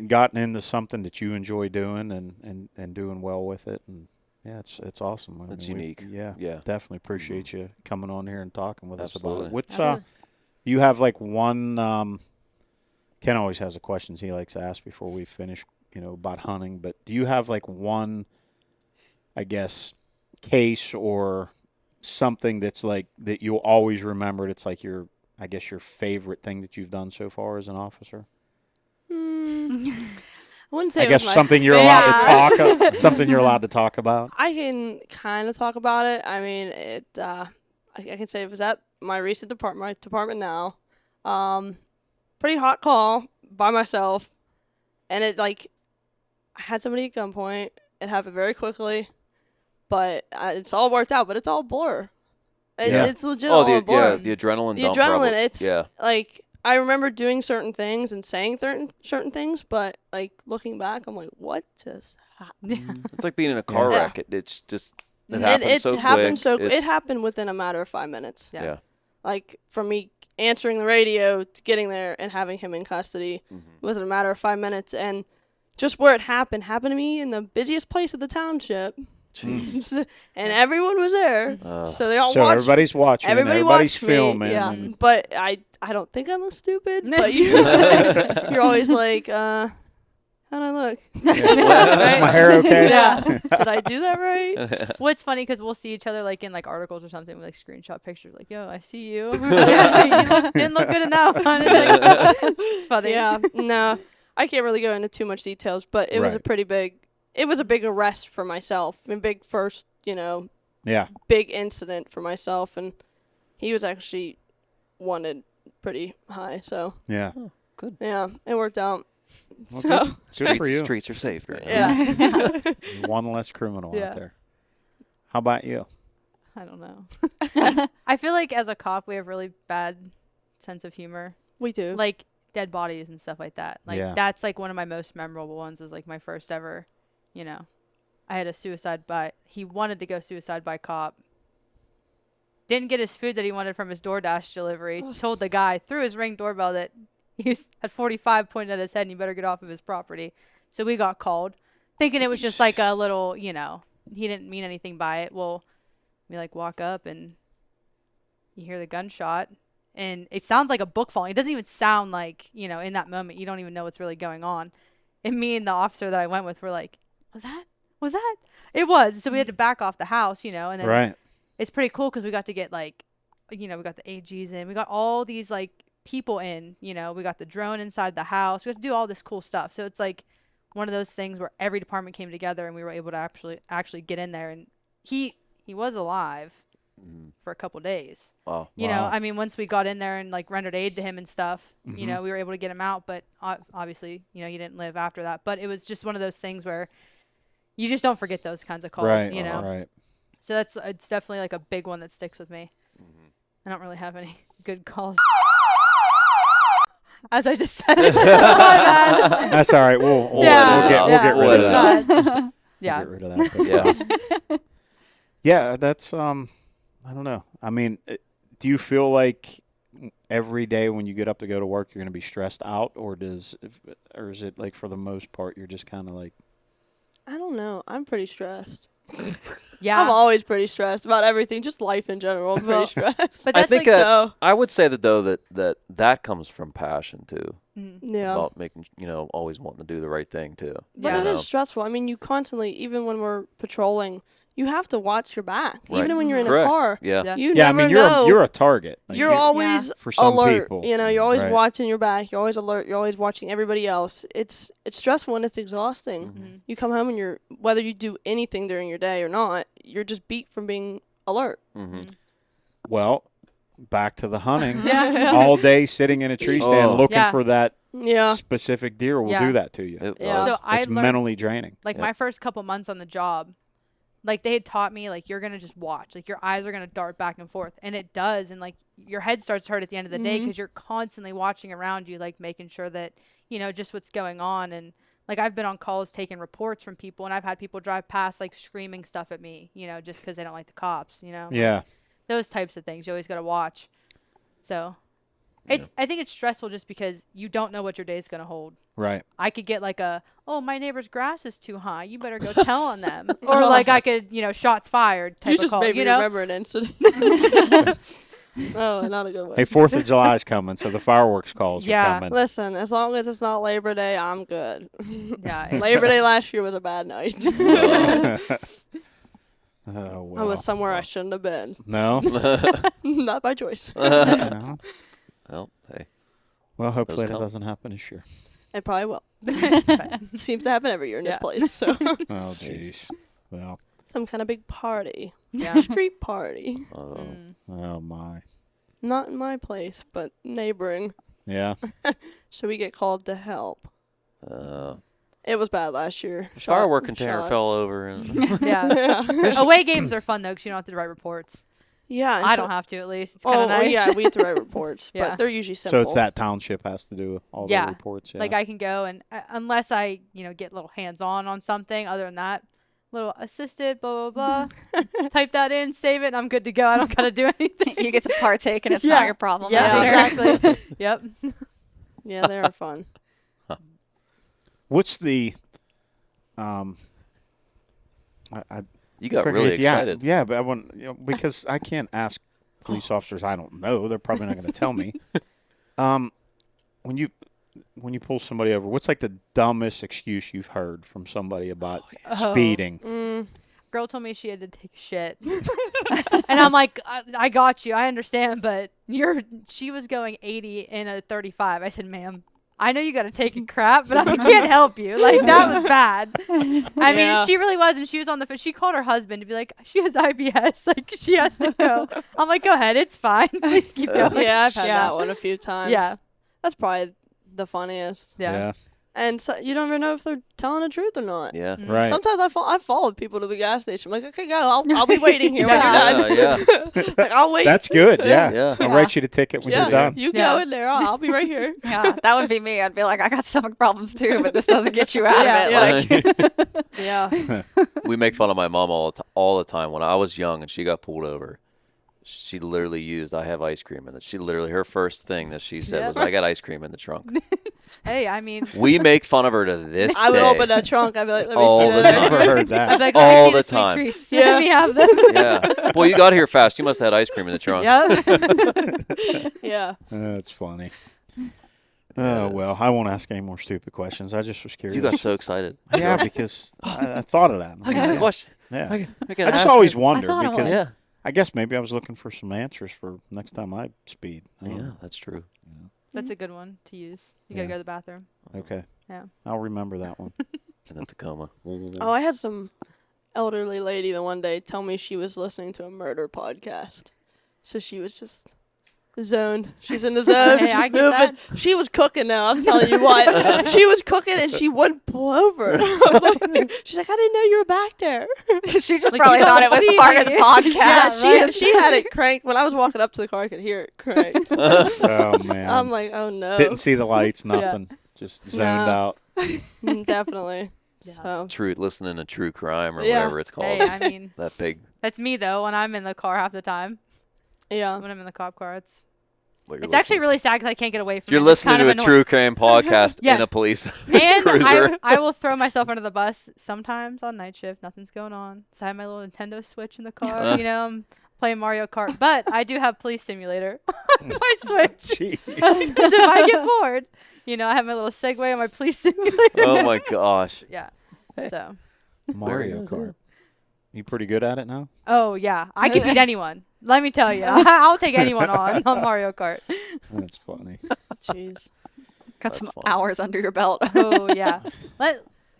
gotten into something that you enjoy doing and doing well with it, and yeah, it's awesome. I It's mean, unique. Yeah, Yeah. definitely appreciate you coming on here and talking with us about Absolutely. it. What's Absolutely. you have like one? Ken always has the questions he likes to ask before we finish, about hunting. But do you have like one, I guess, case or something that's like that you'll always remember? It's like your favorite thing that you've done so far as an officer. I wouldn't say I it guess was my something you're allowed to Yeah. talk. Something you're allowed to talk about. I can kind of talk about it. I mean, I can say it was at my recent department, now. Pretty hot call by myself, and it I had somebody at gunpoint. It happened very quickly, but it's all worked out. But it's all blur. Yeah. It's legit all a blur. the adrenaline. The dump adrenaline. probably- It's yeah. I remember doing certain things and saying certain things, but looking back, I'm like, what just happened? It's like being in a car Yeah. wreck. It's just it And happens so quick. it It's- happened within a matter of 5 minutes. Yeah. Yeah. Like from me answering the radio to getting there and having him in custody Mm-hmm. was a matter of 5 minutes, and just where it happened to me in the busiest place of the township, Jeez. and everyone was there, so they all So watched. everybody's watching. Everybody everybody's watched filming. me, yeah. and- But I don't think I look stupid. But you're always like, how'd I look? Is my hair okay? Yeah. Did I do that right? Well, it's funny because we'll see each other in articles or something. We screenshot pictures like, "Yo, I see you." You didn't look good in that one. It's funny. Yeah. No, I can't really go into too much details, but it was a Right. pretty big. It was a big arrest for myself, and big first, big incident for myself, and he was actually wanted pretty high. So Yeah. Oh, good. yeah, it worked out. Well, So good for you. Streets are safe right now. yeah. One less criminal Yeah. out there. How about you? I don't know. I feel like as a cop, we have really bad sense of humor. We do. Like dead bodies and stuff like that. Like Yeah. that's like one of my most memorable ones. Was like my first ever, I had a he wanted to go suicide by cop. Didn't get his food that he wanted from his DoorDash delivery. Told the guy through his Ring doorbell that he was at 45 pointed at his head and you better get off of his property. So we got called thinking it was just like a little, he didn't mean anything by it. Well, we like walk up and you hear the gunshot and it sounds like a book falling. It doesn't even sound like, in that moment, you don't even know what's really going on. And me and the officer that I went with were like, was that? It was. So we had to back off the house, and then Right. it's pretty cool because we got to get like, we got the AGs in. We got all these like people in, we got the drone inside the house. We had to do all this cool stuff. So it's like one of those things where every department came together and we were able to actually get in there. And he was alive for a couple days. Oh, You know, I mean, once we got in there and like rendered aid to him and stuff, we were able to get him out. But obviously, he didn't live after that. But it was just one of those things where you just don't forget those kinds of calls, Right. Right. So it's definitely like a big one that sticks with me. I don't really have any good calls. As I just said. My bad. That's all right. We'll get rid of that. Yeah. We'll get rid of that. But, yeah, that's I don't know. I mean, do you feel like every day when you get up to go to work you're going to be stressed out, or is it like for the most part you're just kind of like? I don't know. I'm pretty stressed. Yeah. I'm always pretty stressed about everything, just life in general. I'm pretty stressed. But I that's think like so. I would say that though that comes from passion too. Yeah. About making always wanting to do the right thing too. But Yeah. it is stressful. I mean, you constantly, even when we're patrolling, you have to watch your back. Right. Even when you're in Correct. a car, Yeah. you Yeah, I never mean know. you're a target. Like, You're always for some alert. people. You're always Right. watching your back. You're always alert. You're always watching everybody else. It's stressful and it's exhausting. You come home and whether you do anything during your day or not, you're just beat from being alert. Well, back to the hunting. All day sitting in a tree stand looking Yeah. for that Yeah. specific deer will Yeah. do that to you. It Yeah. was. So I It's learned, mentally draining. like my first couple months on the job, like they had taught me like you're gonna just watch, like your eyes are gonna dart back and forth, and it does, and like your head starts to hurt at the end of the day because you're constantly watching around you, like making sure that just what's going on. And like I've been on calls taking reports from people, and I've had people drive past like screaming stuff at me, just because they don't like the cops, Yeah. those types of things you always gotta watch. So I think it's stressful just because you don't know what your day's gonna hold. Right. I could get like my neighbor's grass is too high. You better go tell on them. Or like I could, shots fired type You of just call. made me You know? remember an incident. Oh, not a good one. Hey, 4th of July is coming, so the fireworks calls Yeah. are coming. Listen, as long as it's not Labor Day, I'm good. Yeah. it's- Labor Day last year was a bad night. Oh, well. I was somewhere I shouldn't have been. No? Not by choice. No? Well, hey. Well, hopefully that come. doesn't happen this year. It probably will. Seems to happen every year in this Yeah. place. So Oh, jeez. Well, some kind of big party, Yeah. street party. oh, my. Not in my place, but neighboring. Yeah. So we get called to help. Uh, It was bad last year. firework container shots. fell over and Yeah. Away games are fun though because you don't have to write reports. Yeah. and I so- don't have to at least. It's kind of Oh, nice. yeah, we have to write reports, Yeah. but they're usually simple. So it's that township has to do all Yeah. the reports. Yeah. Like I can go and unless I, get a little hands-on on something. Other than that, little assisted, blah, blah, blah. Type that in, save it, and I'm good to go. I don't got to do anything. You get to partake and it's Yeah. not your problem. Yeah, after. exactly. Yep. Yeah, they are fun. What's the you got forget- really yeah, excited. Yeah, but I want because I can't ask police officers I don't know. They're probably not going to tell me. When you pull somebody over, what's like the dumbest excuse you've heard from somebody about speeding? Girl told me she had to take a shit. And I'm like, I got you. I understand, but she was going 80 in a 35. I said, ma'am, I know you got to take a crap, but I can't help you. Like, that was bad. I mean, she really was. And she was on the phone. She called her husband to be like, she has IBS. Like, she has to go. I'm like, go ahead. It's fine. Please keep going. Yeah, I've had that one a few times. Yeah. That's probably the funniest. Yeah. And so you don't even know if they're telling the truth or not. Yeah. Right. Sometimes I followed people to the gas station. I'm like, okay, go. I'll be waiting here when you're done. Yeah. Like, I'll wait. That's good. Yeah. Yeah. I'll write you the ticket when you're done. You go in there. I'll be right here. Yeah, that would be me. I'd be like, I got stomach problems too, but this doesn't get you out of it. Like, Yeah. We make fun of my mom all the time. When I was young and she got pulled over, she literally used, I have ice cream in it. She literally, her first thing that she said was, I got ice cream in the trunk. Hey, I mean. We make fun of her to this I would day. open that trunk. I'd be like, let me All see the that. time. Never heard that. I'd be like, All let me the see the time. sweet treats. Yeah. Let me have them. Yeah. Well, you got here fast. You must have had ice cream in the trunk. Yep. Yeah. That's funny. Oh, well, I won't ask any more stupid questions. I just was curious. You got so excited. Yeah, because I thought of that. I got a question. Yeah. I I just always wondered I thought it because Yeah. I guess maybe I was looking for some answers for next time I speed. I don't Yeah, know. that's true. That's a good one to use. You got to Yeah. go to the bathroom. Okay. Yeah. I'll remember that one. In the Tacoma. Oh, I had some elderly lady the one day tell me she was listening to a murder podcast. So she was just zoned. She's in the zone. Hey, She's I get moving. that. She was cooking now. I'm telling you what. She was cooking and she wouldn't pull over. She's like, I didn't know you were back there. she just Like, probably you thought it don't was see part me. of the podcast. Yeah, Just- she had it cranked. When I was walking up to the car, I could hear it cranked. Oh, man. I'm like, oh no. Didn't see the lights, nothing. Just zoned No. out. Definitely. Yeah. So True, listening to true crime or Yeah. whatever it's called. Hey, I mean, That big. that's me, though, when I'm in the car half the time. yeah. When I'm in the cop car, it's what you're actually listening really sad because I can't get away from You're it. It's listening kind to of a annoying. true crime podcast Yes. in a police And cruiser. I will throw myself under the bus sometimes on night shift. Nothing's going on. So I have my little Nintendo Switch in the car. You know, I'm playing Mario Kart. But I do have Police Simulator on my Switch. Jeez. Because if I get bored, you know, I have my little Segway on my Police Simulator. Oh my gosh. Yeah. So. Mario Kart. You pretty good at it now? Oh, yeah. I can beat anyone. Let me tell you. I'll take anyone on Mario Kart. That's funny. Jeez. got That's some fun. hours under your belt. Oh, yeah.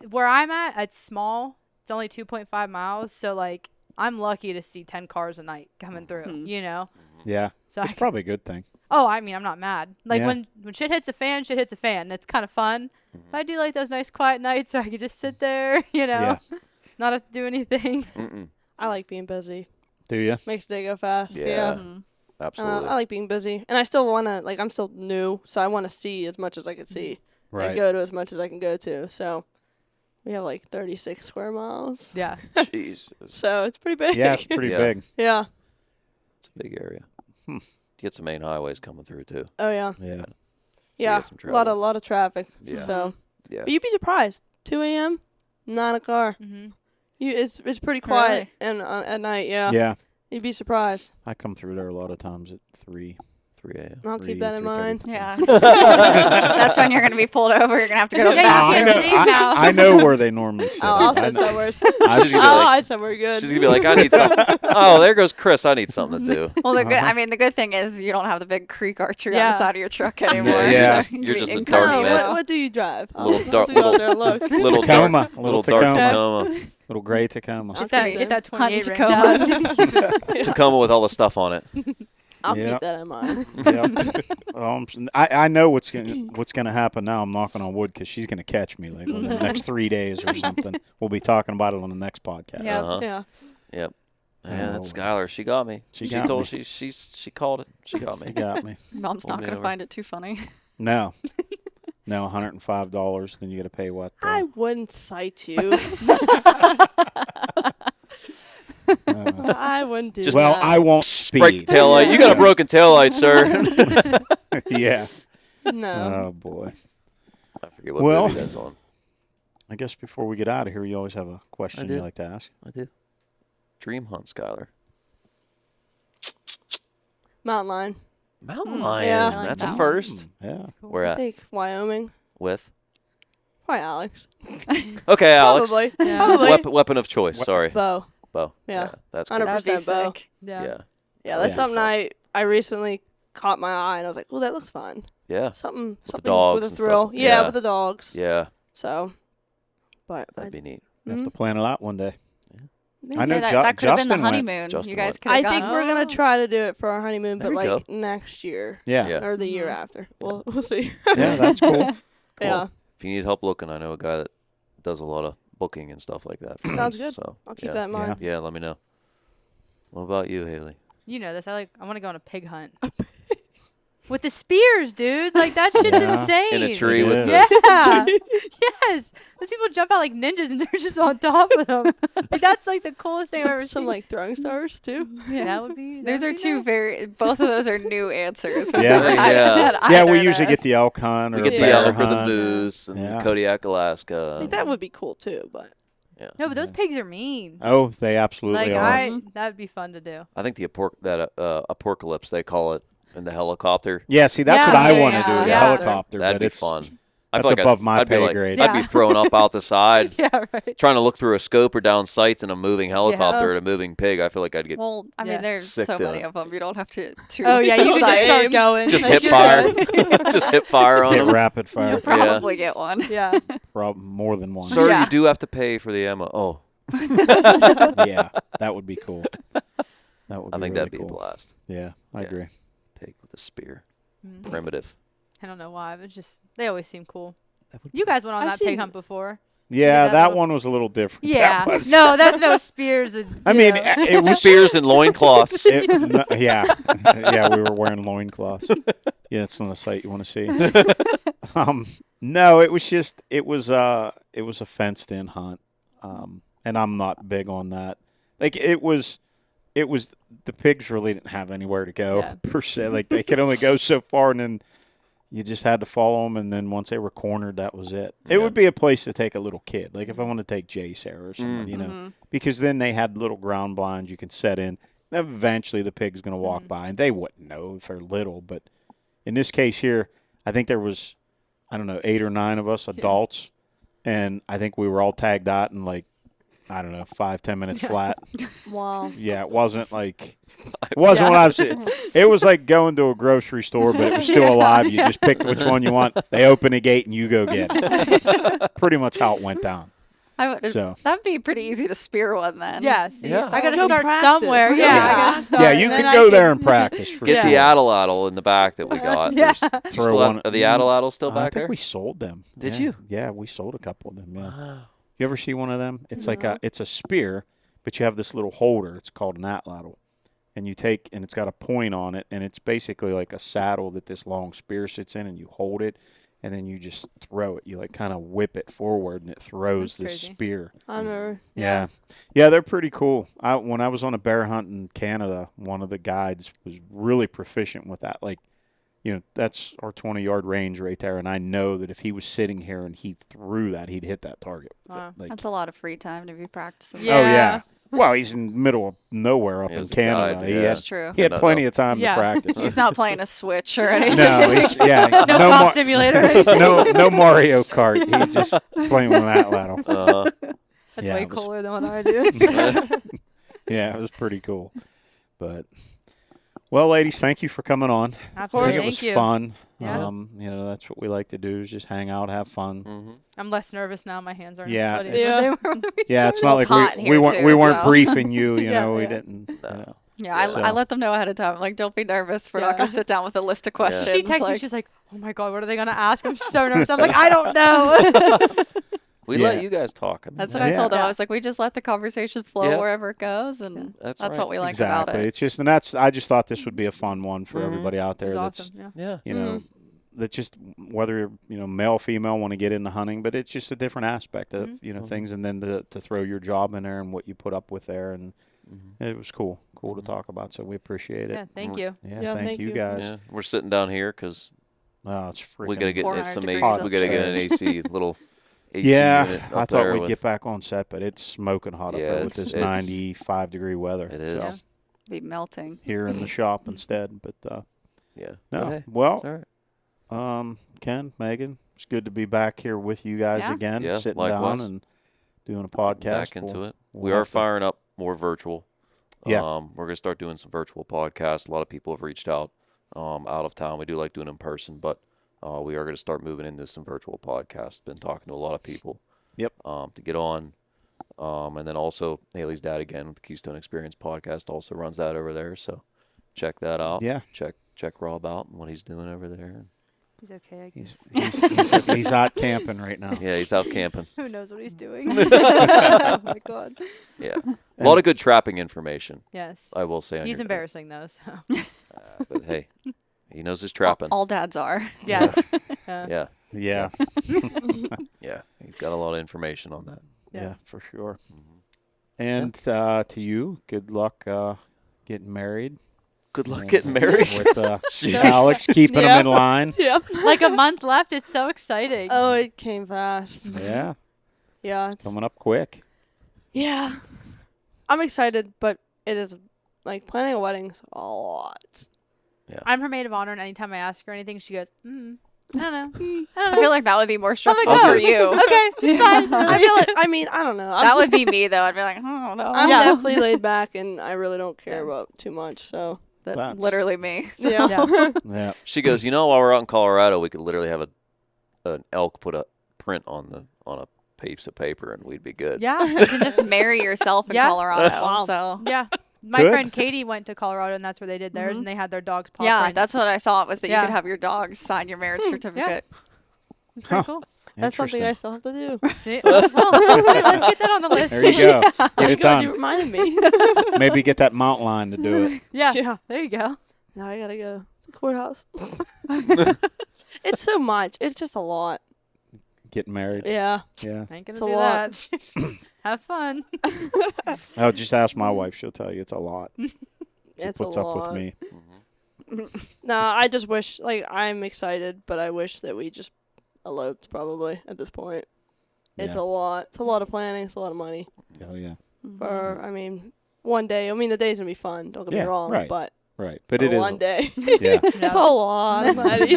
Where I'm at, it's small. It's only 2.5 miles. So, like, I'm lucky to see 10 cars a night coming through, you know? Yeah. So It's probably a good thing. Oh, I mean, I'm not mad. Like, Yeah. when shit hits a fan, shit hits a fan. It's kind of fun. But I do like those nice quiet nights where I can just sit there, you know, not have to do anything. Mm-mm. I like being busy. Do you? Makes the day go fast. Yeah. Yeah. Absolutely. I like being busy. And I still want to, like, I'm still new, so I want to see as much as I can see. Right. And go to as much as I can go to. So we have, like, 36 square miles. Yeah. Jeez. So it's pretty big. Yeah, it's pretty Yeah. big. Yeah. It's a big area. You get some main highways coming through too. Oh, yeah. Yeah. Yeah. some A lot of traffic. Yeah. So, Yeah. but you'd be surprised. 2 a.m., not a car. Mm-hmm. It's pretty quiet and at night. Yeah. Yeah. You'd be surprised. I come through there a lot of times at 3. 3 a.m. I'll keep that in mind. Yeah. That's when you're going to be pulled over. You're going to have to go to the Yeah, you bathroom. can't see now. I know where they normally sit. I'll I sit know. somewhere. She's gonna be I'll like, hide somewhere good. she's gonna be like, I need something. Oh, there goes Chris. I need something to do. Well, I mean, the good thing is you don't have the big creek archery on Yeah. the side of your truck anymore. Yeah. So You're you just can a dark incognito. mess. What do you drive? Little I'll dark- have to go out little- there and look. Little Tacoma. dark, Little little dark Tacoma. Tacoma. Little gray Tacoma. Get Okay. that Hunting 28 ring Tacomas. down. Tacoma with all the stuff on it. I'll Yeah. keep that in mind. I know what's gonna happen now. I'm knocking on wood because she's gonna catch me like in the next 3 days or something. We'll be talking about it on the next podcast. Yeah. Uh-huh. Yeah. Yep. Yeah, that's Oh. Skylar. She got me. She She got told me. she called it. She got She me. got me. Mom's not Pulled me going to over. find it too funny. No. No, $105. Then you got to pay what? I wouldn't cite you. I wouldn't do Just- well, that. I won't Break the speed. tail light. You got a broken tail light, sir. Yeah. No. Oh boy. I forget what Well- movie that's on. I guess before we get out of here, you always have a question do. you like to ask. I do. Dream hunt, Skylar. Mountain lion. Mountain lion. Yeah. I like That's that a one. first. Yeah. Where I at? think Wyoming. With? Probably Alex. Okay, Alex. Probably. Yeah. Probably. Weapon of choice. Sorry. Bow. Bow. Yeah. That's 100%. cool. That would be bow. sick. Yeah. Yeah. Yeah, that's Yeah. something I recently caught my eye and I was like, well, that looks fun. Yeah. Something dogs with a and thrill. stuff. Yeah, Yeah. with the dogs. Yeah. So, but That'd be neat. Have to plan it out one day. I know Say that could have been the Justin went. honeymoon. Justin You guys went. could have I gone. think we're gonna try to do it for our honeymoon, There but you like go. next year Yeah. Yeah. or the year after. We'll see. Yeah, that's cool. Yeah, If you need help looking, I know a guy that does a lot of booking and stuff like that. for Sounds things, good. So I'll keep yeah. that in mind. Yeah, let me know. What about you, Hailey? You know this. I want to go on a pig hunt. With the spears, dude. Like, that shit's Yeah. insane. In a tree It with is. the Yeah. Yes. Those people jump out like ninjas and they're just on top of them. Like, that's like the coolest thing I've ever Some seen. like throwing stars too. Yeah. That would be. Those that are would be two nice. very. Both of those are new answers. Yeah. Yeah, we Either usually get those. the elk hunt or we get a the bear elk or the hunt. moose and Yeah. Kodiak, Alaska. Like, that would be cool too, but Yeah. No, but those pigs are mean. Oh, they absolutely Like, are. that'd be fun to do. I think the apocalypse they call it in the helicopter. Yeah, see, that's Yeah, what I so want to do yeah. with the Yeah. helicopter. That'd but be it's fun. I That's feel like above my I'd be pay like, grade. I'd be Yeah. thrown up out the side, Yeah, right. trying to look through a scope or down sights in a moving helicopter at a moving pig. I feel like I'd get Well, I mean, Yeah. there's Sick so to- many of them. You don't have to. Oh, yeah, you could just Same. start going. just Like, hit you're fire, good. just hit fire on Hit them. rapid fire. You'll probably get one. Yeah. More than one. Sir, Yeah. you do have to pay for the ammo. Oh, Yeah, that would be cool. That would be I think really that'd be cool. a blast. Yeah, I Yeah. agree. Pig with a spear, Mhm. primitive. I don't know why, but they always seem cool. You guys went on I've that pig seen- hunt before. Yeah, that that little- one was a little different. Yeah. That was, No, that's no spears. And, I you mean, know. it was Spears and loincloths. yeah, yeah, we were wearing loincloths. Yeah, it's on the site you want to see. No, it was a fenced-in hunt, and I'm not big on that. Like it was the pigs really didn't have anywhere to go Yeah. per se. Like they could only go so far, and then you just had to follow them. And then once they were cornered, that was it. It would be a place to take a little kid, like if I want to take Jace there or someone, you know, because then they had little ground blinds you could set in. And eventually, the pig's going to walk by, and they wouldn't know if they're little. But in this case here, I think there was, I don't know, 8 or 9 of us adults, and I think we were all tagged out in like, I don't know, 5-10 minutes flat. wow. Yeah, it wasn't like what I was. It was like going to a grocery store, but it was still alive. You just picked which one you want. They open a gate and you go get it. Pretty much how it went down. So. That'd be pretty easy to spear one then. Yeah, see, Yeah. I got to Go start practice. somewhere. Yeah, Yeah. I got to start. Yeah, you and could then go I there and practice for Get sure. the addle in the back that we got. Yeah. You Throw still one- have, are the addle still I back think there? we sold them. Did Yeah. you? Yeah, we sold a couple of them. Yeah. You ever see one of them? It's like it's a spear, but you have this little holder. It's called an atlatl. And you take, and it's got a point on it, and it's basically like a saddle that this long spear sits in, and you hold it, and then you just throw it. You like kind of whip it forward, and it throws That's this crazy. spear. I remember. Yeah. Yeah, they're pretty cool. When I was on a bear hunt in Canada, one of the guides was really proficient with that. Like, you know, that's our 20-yard range right there, and I know that if he was sitting here and he threw that, he'd hit that target. with it. Wow. Like, That's a lot of free time to be practicing. Yeah. Oh, yeah. Well, he's in the middle of nowhere up He in was a Canada. guide, He yeah. had, That's true. he had No, plenty no. of time Yeah. to practice. He's not playing a Switch or anything. No, he's, yeah. No no, Pop Simulator. no Mario Kart. He's just playing with that ladle. That's Yeah, way it was- cooler than what I do. Yeah, it was pretty cool. But, well, ladies, thank you for coming on. Absolutely. I think it Thank was you. fun. Yeah. You know, that's what we like to do is just hang out, have fun. Mm-hmm. I'm less nervous now. My hands aren't Yeah, as sweaty. it's- as they were when we Yeah, it's started. not Well, like it's hot we here, weren't too, we weren't so. briefing you. You Yeah, know, we yeah. didn't. You know. Yeah, I let them know ahead of time. Like, don't be nervous. We're not Yeah. going to sit down with a list of questions. She texted me. like, She's like, "Oh my god, what are they gonna ask?" I'm so nervous. I'm like, "I don't know." We Yeah. let you guys talk. I mean, that's what I Yeah. told them. Yeah. I was like, we just let the conversation flow Yeah. wherever it goes, and That's that's right. what we like Exactly. about it. It's just, and that's. I just thought this would be a fun one for Mhm. everybody out It there. was That's awesome. Yeah. Yeah. you know, that just whether male, female want to get into hunting, but it's just a different aspect of Mhm. things, and then to throw your job in there and what you put up with there, and Mm-hmm. it was cool to talk about. So we appreciate it. Yeah. Thank you. Yeah, thank thank you you. guys. Yeah. We're sitting down here because Oh, it's freaking. we gotta get 400 some degrees AC. We gotta get an Celsius. AC little AC Yeah, unit I up thought there we'd with, get back on set, but it's smoking hot up Yeah, there with this it's- 95-degree weather. It is. So, Be melting. here in the shop instead, but Yeah. no. But hey, Well, it's all right. Ken, Megan, it's good to be back here with you guys Yeah. again, Yeah, sitting likewise. down and doing a podcast. Back into We'll- it. we'll We are have to- firing up more virtual. Yeah. We're gonna start doing some virtual podcasts. A lot of people have reached out of town. We do like doing in person, but we are going to start moving into some virtual podcasts. Been talking to a lot of people. Yep. To get on. And then also Haley's dad again with the Keystone Experience podcast also runs that over there. So check that out. Yeah. Check Rob out and what he's doing over there. He's okay, I guess. He's out camping right now. Yeah, he's out camping. Who knows what he's doing? Oh my god. Yeah. A lot of good trapping information, Yes. I will say. On He's your dad. embarrassing though. So. But hey, he knows his trapping. All dads are. Yes. Yeah. Yeah. Yeah. He's got a lot of information on that. Yeah, for sure. And to you, good luck getting married. Good luck getting married. With Alex keeping him in line. Yeah. Like a month left. It's so exciting. Oh, it came fast. Yeah. Yeah. It's, Coming up quick. yeah. I'm excited, but it is like planning a wedding's a lot. I'm her maid of honor, and anytime I ask her anything, she goes, I don't know. I feel like that would be more stressful like, for oh, you. Okay, it's fine. I feel like, I mean, I don't know. That would be me, though. I'd be like, oh, no. I'm Yeah. definitely laid back, and I really don't care about too much. So That's Literally me. So. yeah. Yeah. She goes, while we're out in Colorado, we could literally have an elk put a print on a piece of paper, and we'd be good. Yeah. You can just marry yourself in Yeah. Colorado. Wow. So. Yeah. My Good. friend Katie went to Colorado, and that's where they did theirs, and they had their dogs' paw Yeah, prints. that's what I saw was that Yeah. you could have your dogs sign your marriage certificate. It's pretty cool. That's something I Interesting. still have to do. Yeah. Well, let's get that on the list. There you go. Get Thank it God you done. reminded me. Maybe get that mountain line to do it. Yeah. There you go. Now I gotta go to the courthouse. It's so much. It's just a lot. Getting married. Yeah. Yeah. Ain't It's gonna a do lot. that. Have fun. Oh, just ask my wife. She'll tell you it's a lot. She It's puts a up lot. with me. No, I just wish, like, I'm excited, but I wish that we just eloped probably at this point. It's Yeah. a lot. It's a lot of planning. It's a lot of money. Oh, yeah. For, I mean, one day. I mean, the day's going to be fun. Don't get Yeah, me wrong. right. But Right. But for it is. one day. Yeah. It's a lot of money.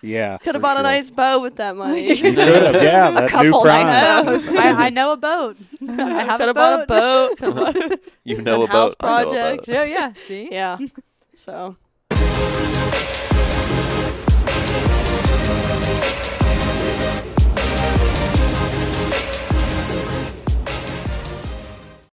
Yeah. Could for have bought a sure. nice bow with that money. You could have. Yeah. That new couple prime. nice bows. I know a boat. I have Could a have bought a boat. boat. Could have bought You know Done house about I know about projects. it. Yeah, yeah. See? Yeah. So.